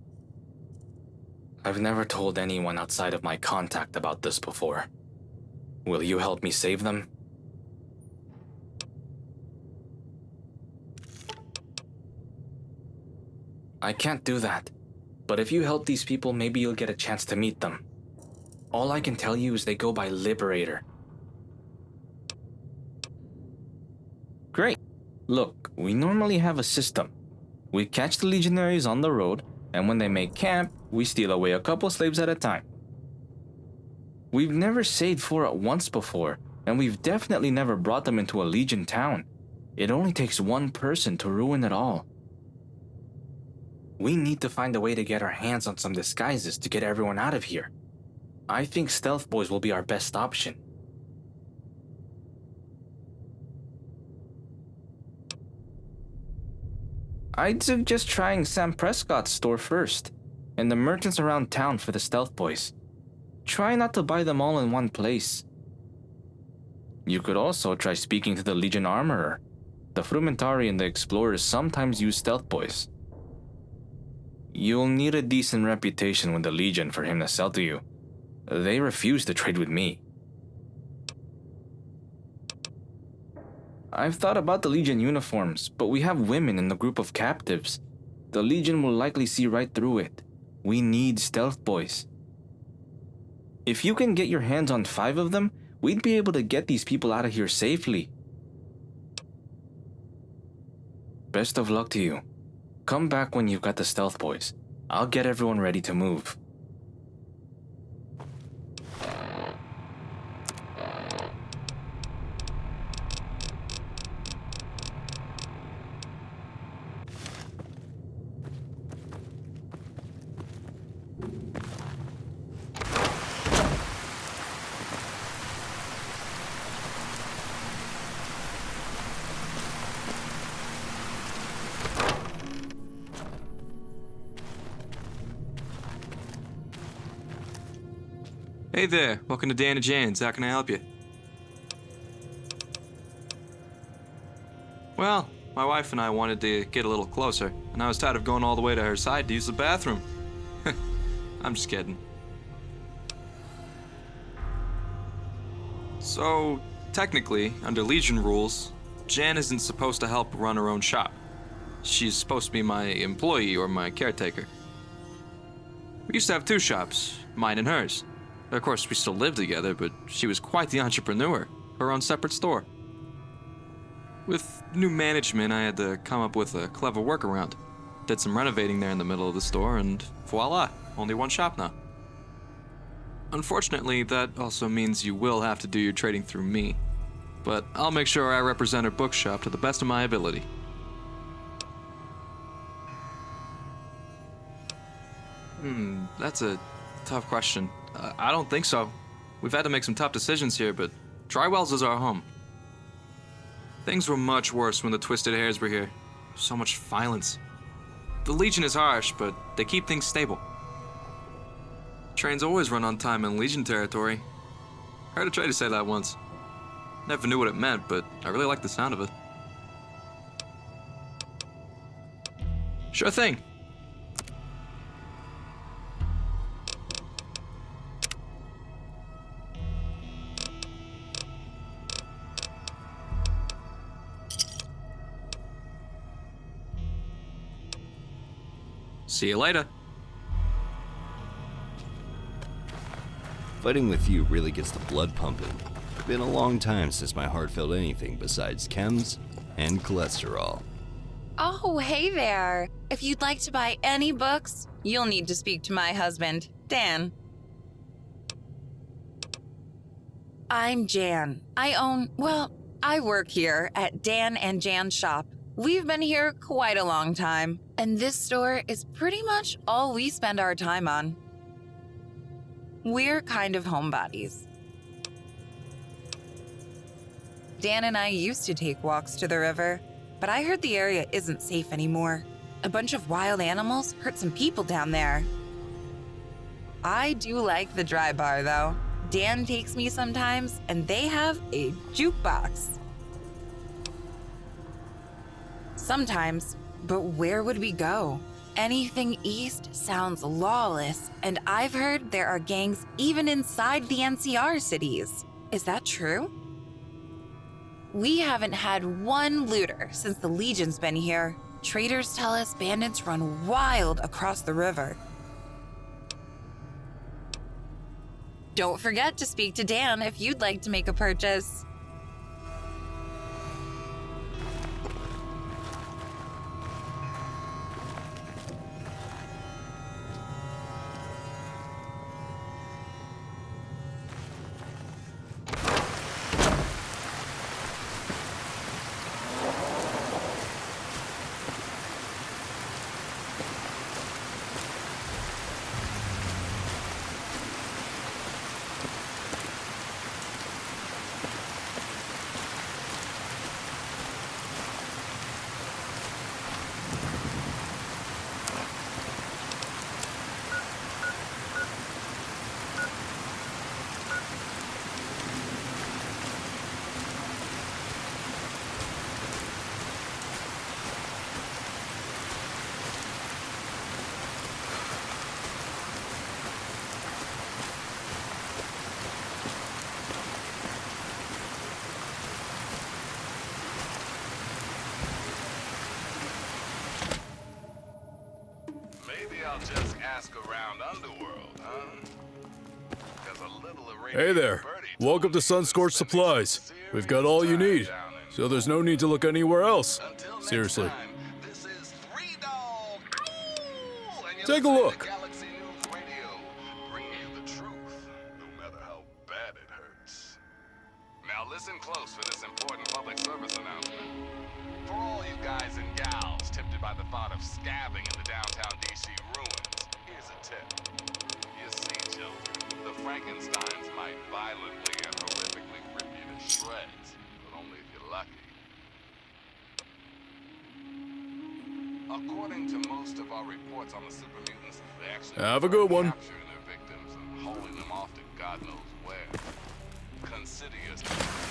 I've never told anyone outside of my contact about this before. Will you help me save them? I can't do that, but if you help these people, maybe you'll get a chance to meet them. All I can tell you is they go by Liberator. Great. Look, we normally have a system. We catch the legionaries on the road, And when they make camp, we steal away a couple slaves at a time. We've never saved for it once before, and we've definitely never brought them into a Legion town. It only takes one person to ruin it all. We need to find a way to get our hands on some disguises to get everyone out of here. I think stealth boys will be our best option. I'd suggest trying Sam Prescott's store first, and the merchants around town for the stealth boys. Try not to buy them all in one place. You could also try speaking to the Legion Armorer. The Frumentari and the Explorers sometimes use stealth boys. You'll need a decent reputation with the Legion for him to sell to you. They refuse to trade with me. I've thought about the Legion uniforms, but we have women in the group of captives. The Legion will likely see right through it. We need stealth boys. If you can get your hands on 5 of them, we'd be able to get these people out of here safely. Best of luck to you. Come back when you've got the stealth boys. I'll get everyone ready to move. Hey there, welcome to Dan and Jan's. How can I help you? Well, my wife and I wanted to get a little closer, and I was tired of going all the way to her side to use the bathroom. I'm just kidding. So, technically, under Legion rules, Jan isn't supposed to help run her own shop. She's supposed to be my employee or my caretaker. We used to have 2 shops, mine and hers. Of course, we still lived together, but she was quite the entrepreneur, her own separate store. With new management, I had to come up with a clever workaround. Did some renovating there in the middle of the store, and voila, only 1 shop now. Unfortunately, that also means you will have to do your trading through me. But I'll make sure I represent her bookshop to the best of my ability. That's a tough question. I don't think so. We've had to make some tough decisions here, but Drywell's is our home. Things were much worse when the Twisted Hairs were here. So much violence. The Legion is harsh, but they keep things stable. Trains always run on time in Legion territory. Heard a trader say that once. Never knew what it meant, but I really like the sound of it. Sure thing. See you later. Fighting with you really gets the blood pumping. Been a long time since my heart felt anything besides chems and cholesterol. Oh, hey there. If you'd like to buy any books, you'll need to speak to my husband, Dan. I'm Jan. I work here at Dan and Jan's shop. We've been here quite a long time, and this store is pretty much all we spend our time on. We're kind of homebodies. Dan and I used to take walks to the river, but I heard the area isn't safe anymore. A bunch of wild animals hurt some people down there. I do like the dry bar, though. Dan takes me sometimes, and they have a jukebox. Sometimes, but where would we go? Anything east sounds lawless, and I've heard there are gangs even inside the NCR cities. Is that true? We haven't had one looter since the Legion's been here. Traders tell us bandits run wild across the river. Don't forget to speak to Dan if you'd like to make a purchase. I'll just ask around Underworld, huh? There's a little Hey there. Welcome to Sunscorched Supplies. We've got all you need, so there's no need to look anywhere else. Seriously. Take a look. Now listen close for this important public service announcement. For all you guys and gals tempted by the thought of scabbing in the downtown DC ruins, here's a tip. You see, children, the Frankensteins might violently and horrifically rip you to shreds, but only if you're lucky. According to most of our reports on the super mutants, they actually Have a good one. capturing their victims and hauling them off to God knows where. Consider yourself.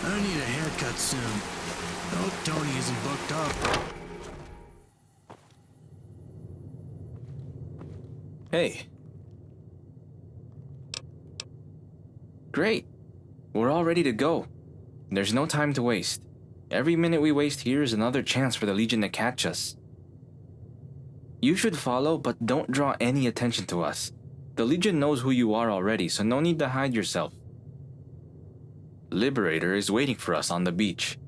I need a haircut soon. I hope Tony isn't booked up. Hey. Great. We're all ready to go. There's no time to waste. Every minute we waste here is another chance for the Legion to catch us. You should follow, but don't draw any attention to us. The Legion knows who you are already, so no need to hide yourself. Liberator is waiting for us on the beach.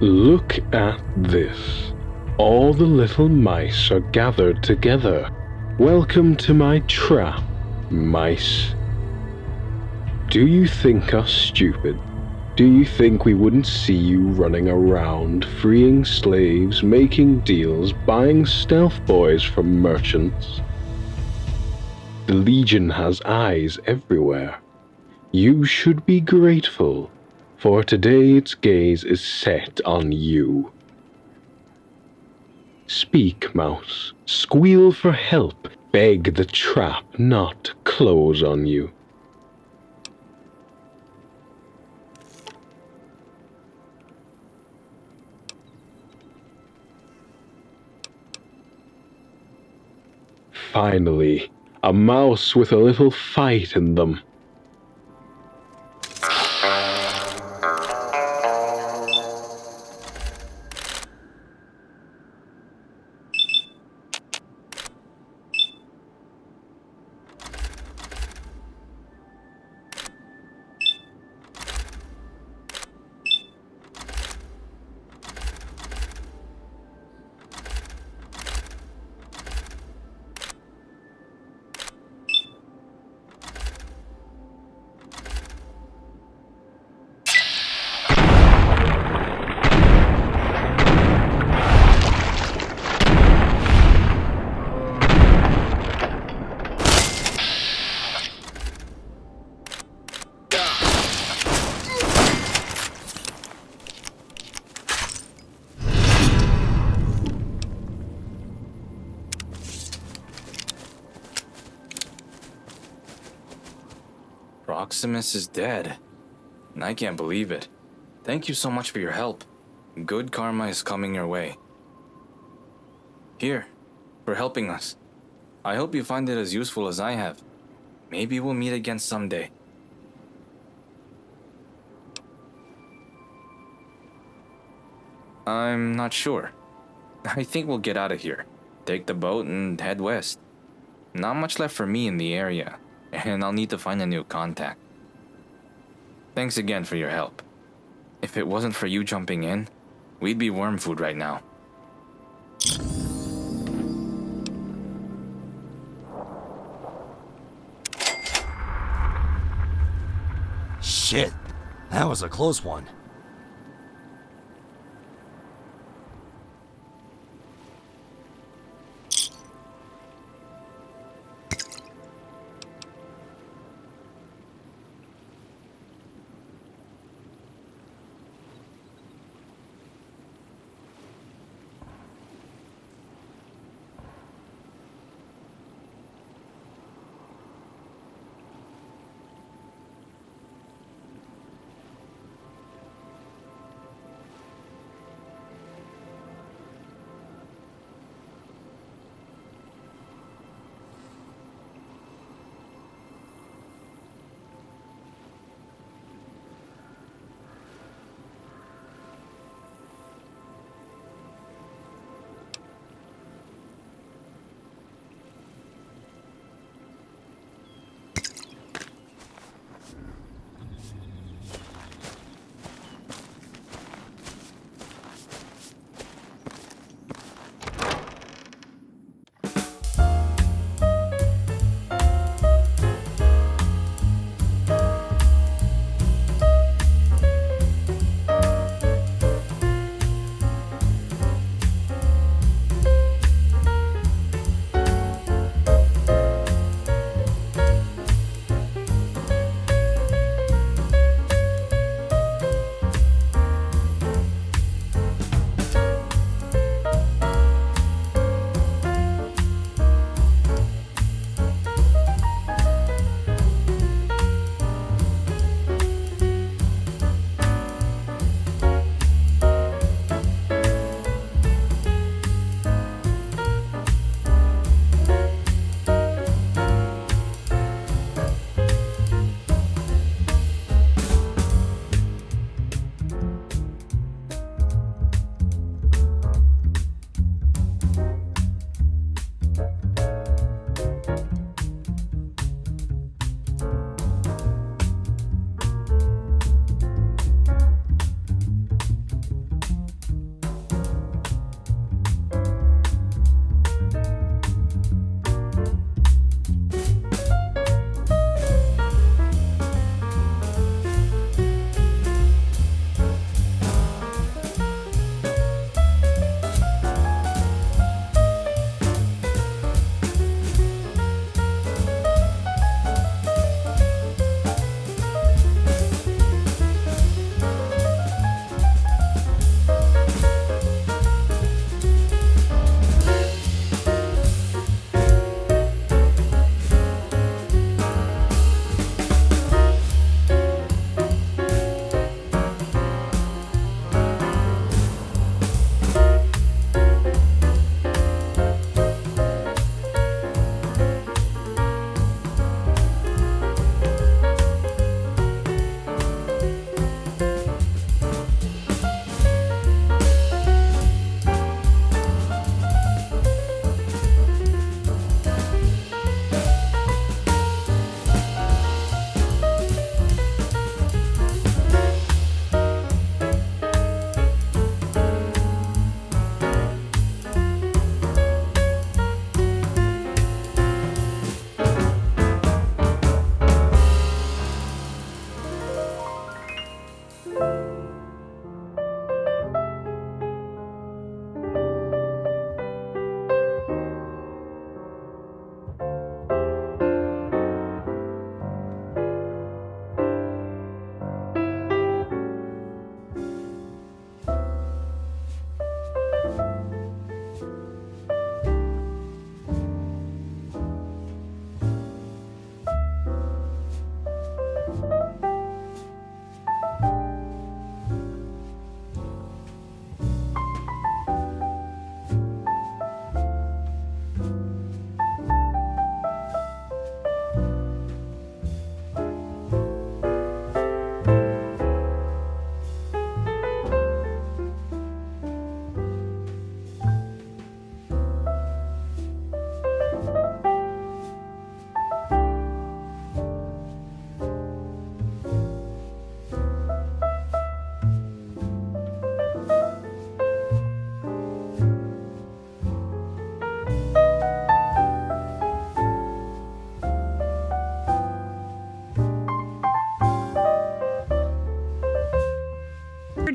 Look at this. All the little mice are gathered together. Welcome to my trap, mice. Do you think us stupid? Do you think we wouldn't see you running around, freeing slaves, making deals, buying stealth boys from merchants? The Legion has eyes everywhere. You should be grateful, for today its gaze is set on you. Speak, mouse. Squeal for help. Beg the trap not to close on you. Finally, a mouse with a little fight in them. Proximus is dead. And I can't believe it. Thank you so much for your help. Good karma is coming your way. Here, for helping us. I hope you find it as useful as I have. Maybe we'll meet again someday. I'm not sure. I think we'll get out of here. Take the boat and head west. Not much left for me in the area, and I'll need to find a new contact. Thanks again for your help. If it wasn't for you jumping in, we'd be worm food right now. Shit, that was a close one.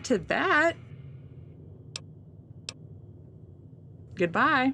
to that. Goodbye.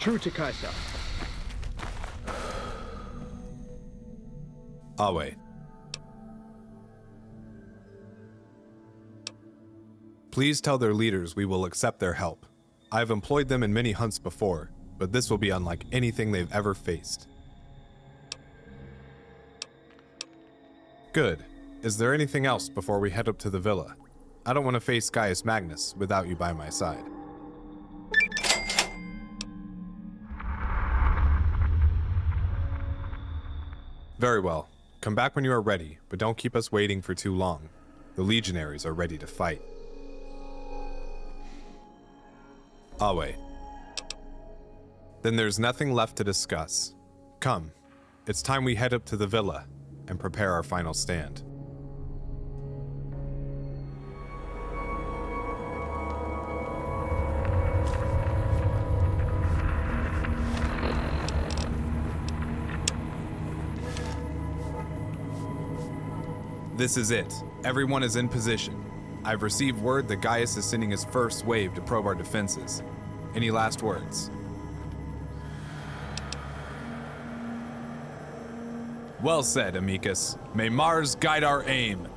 True to Kaiser. I'll wait. Please tell their leaders we will accept their help. I've employed them in many hunts before, but this will be unlike anything they've ever faced. Good. Is there anything else before we head up to the villa? I don't want to face Gaius Magnus without you by my side. Very well. Come back when you are ready, but don't keep us waiting for too long. The legionaries are ready to fight. I'll wait. Then there's nothing left to discuss. Come, it's time we head up to the villa and prepare our final stand. This is it. Everyone is in position. I've received word that Gaius is sending his first wave to probe our defenses. Any last words? Well said, Amicus. May Mars guide our aim.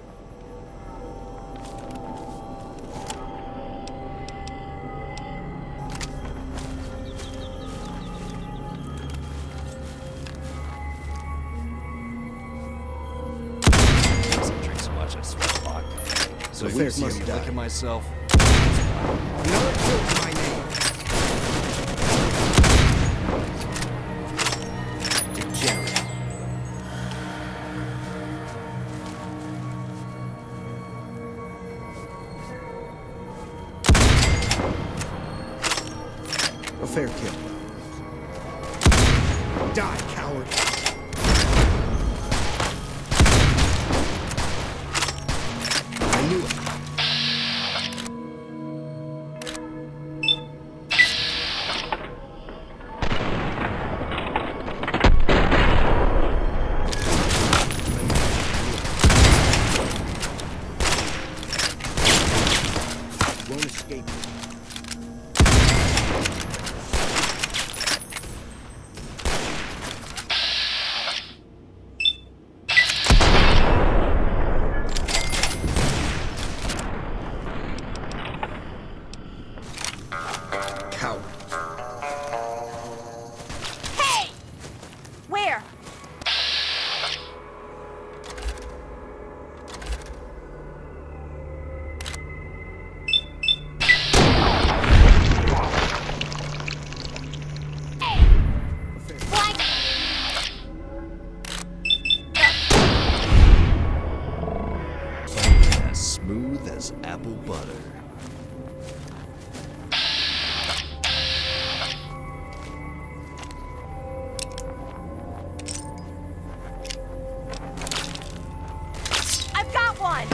So we see me look at myself. Another my name. Degenerate. A fair kill. Die, coward. I knew it. Won't escape. Hey! Where? As smooth as apple butter. I've got one!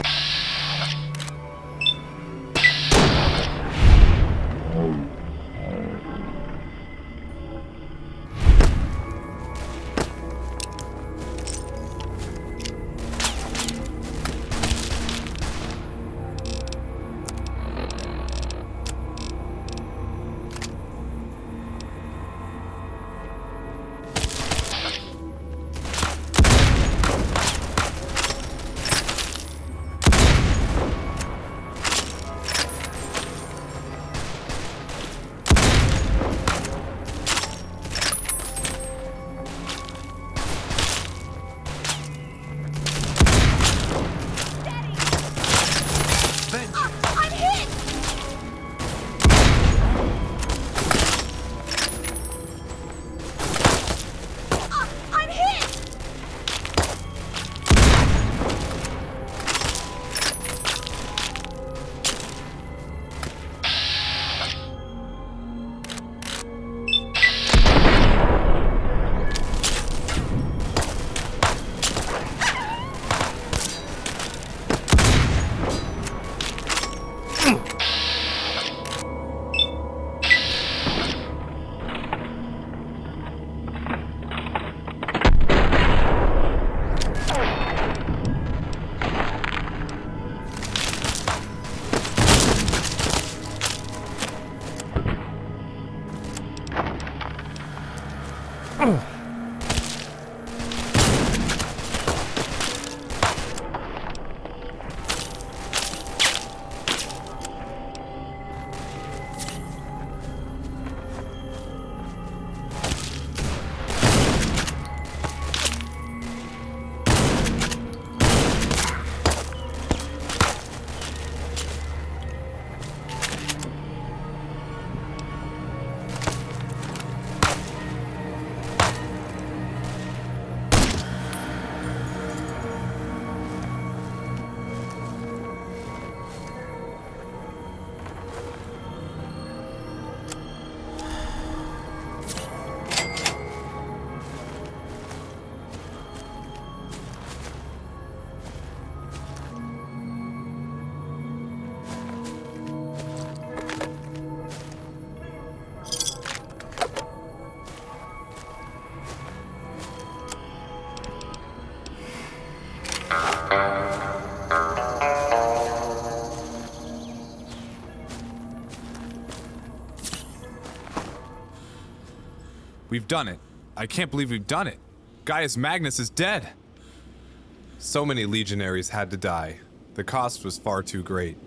We've done it. I can't believe we've done it. Gaius Magnus is dead. So many legionaries had to die. The cost was far too great.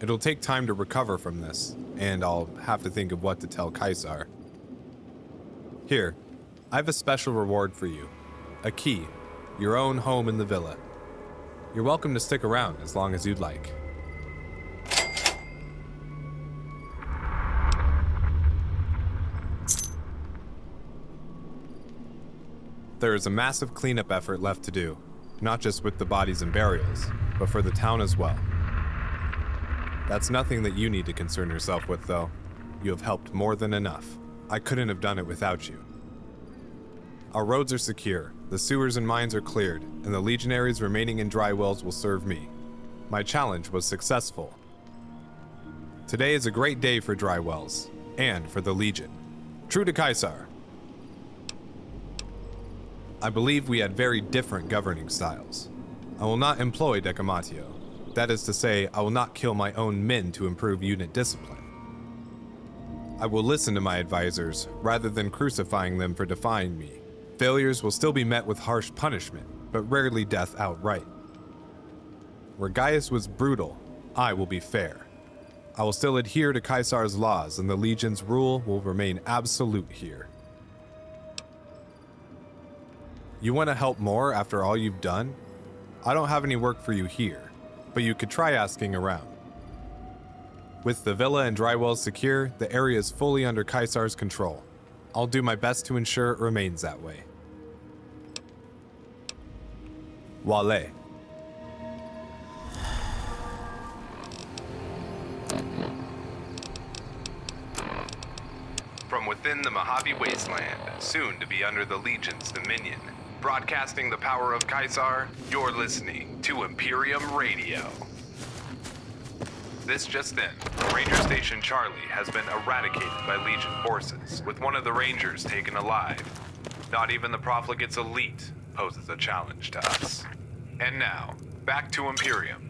It'll take time to recover from this, and I'll have to think of what to tell Caesar. Here, I have a special reward for you. A key. Your own home in the villa. You're welcome to stick around as long as you'd like. There is a massive cleanup effort left to do, not just with the bodies and burials, but for the town as well. That's nothing that you need to concern yourself with, though. You have helped more than enough. I couldn't have done it without you. Our roads are secure, the sewers and mines are cleared, and the legionaries remaining in dry wells will serve me. My challenge was successful. Today is a great day for dry wells, and for the Legion. True to Caesar. I believe we had very different governing styles. I will not employ decamatio. That is to say, I will not kill my own men to improve unit discipline. I will listen to my advisors, rather than crucifying them for defying me. Failures will still be met with harsh punishment, but rarely death outright. Where Gaius was brutal, I will be fair. I will still adhere to Caesar's laws, and the Legion's rule will remain absolute here. You want to help more after all you've done? I don't have any work for you here, but you could try asking around. With the villa and dry wells secure, the area is fully under Caesar's control. I'll do my best to ensure it remains that way. Wale. From within the Mojave Wasteland, soon to be under the Legion's dominion, broadcasting the power of Caesar, you're listening to Imperium Radio. This just in, Ranger Station Charlie has been eradicated by Legion forces, with one of the Rangers taken alive. Not even the Profligate's elite poses a challenge to us. And now, back to Imperium.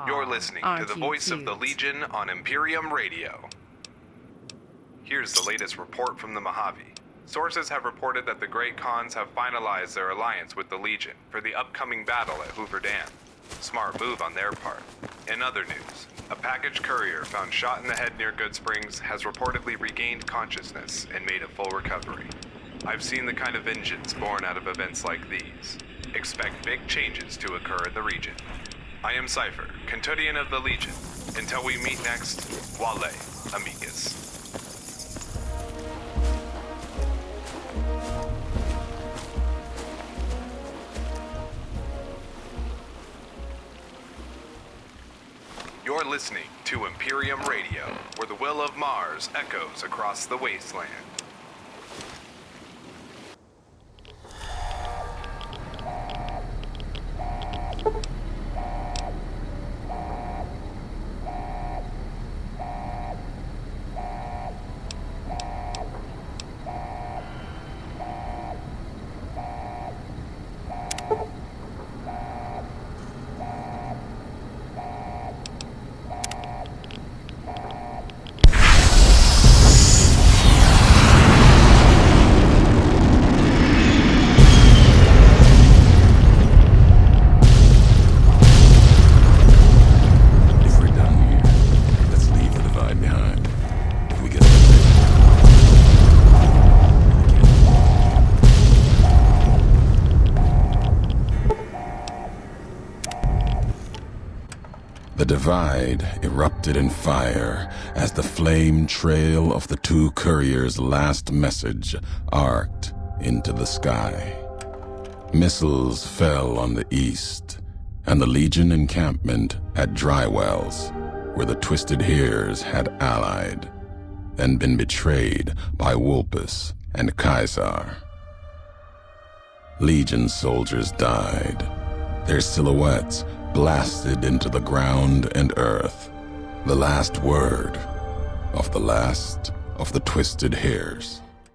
You're listening to the voice of the Legion on Imperium Radio. Here's the latest report from the Mojave. Sources have reported that the Great Khans have finalized their alliance with the Legion for the upcoming battle at Hoover Dam. Smart move on their part. In other news, a package courier found shot in the head near Good Springs has reportedly regained consciousness and made a full recovery. I've seen the kind of vengeance born out of events like these. Expect big changes to occur in the region. I am Cypher, Custodian of the Legion. Until we meet next, Wale, amicus. You're listening to Imperium Radio, where the will of Mars echoes across the wasteland. The divide erupted in fire as the flame trail of the two couriers' last message arced into the sky. Missiles fell on the east, and the Legion encampment at Drywells, where the Twisted Hares had allied, then been betrayed by Wulpus and Caesar. Legion soldiers died, their silhouettes blasted into the ground and earth, the last word of the last of the Twisted Hares.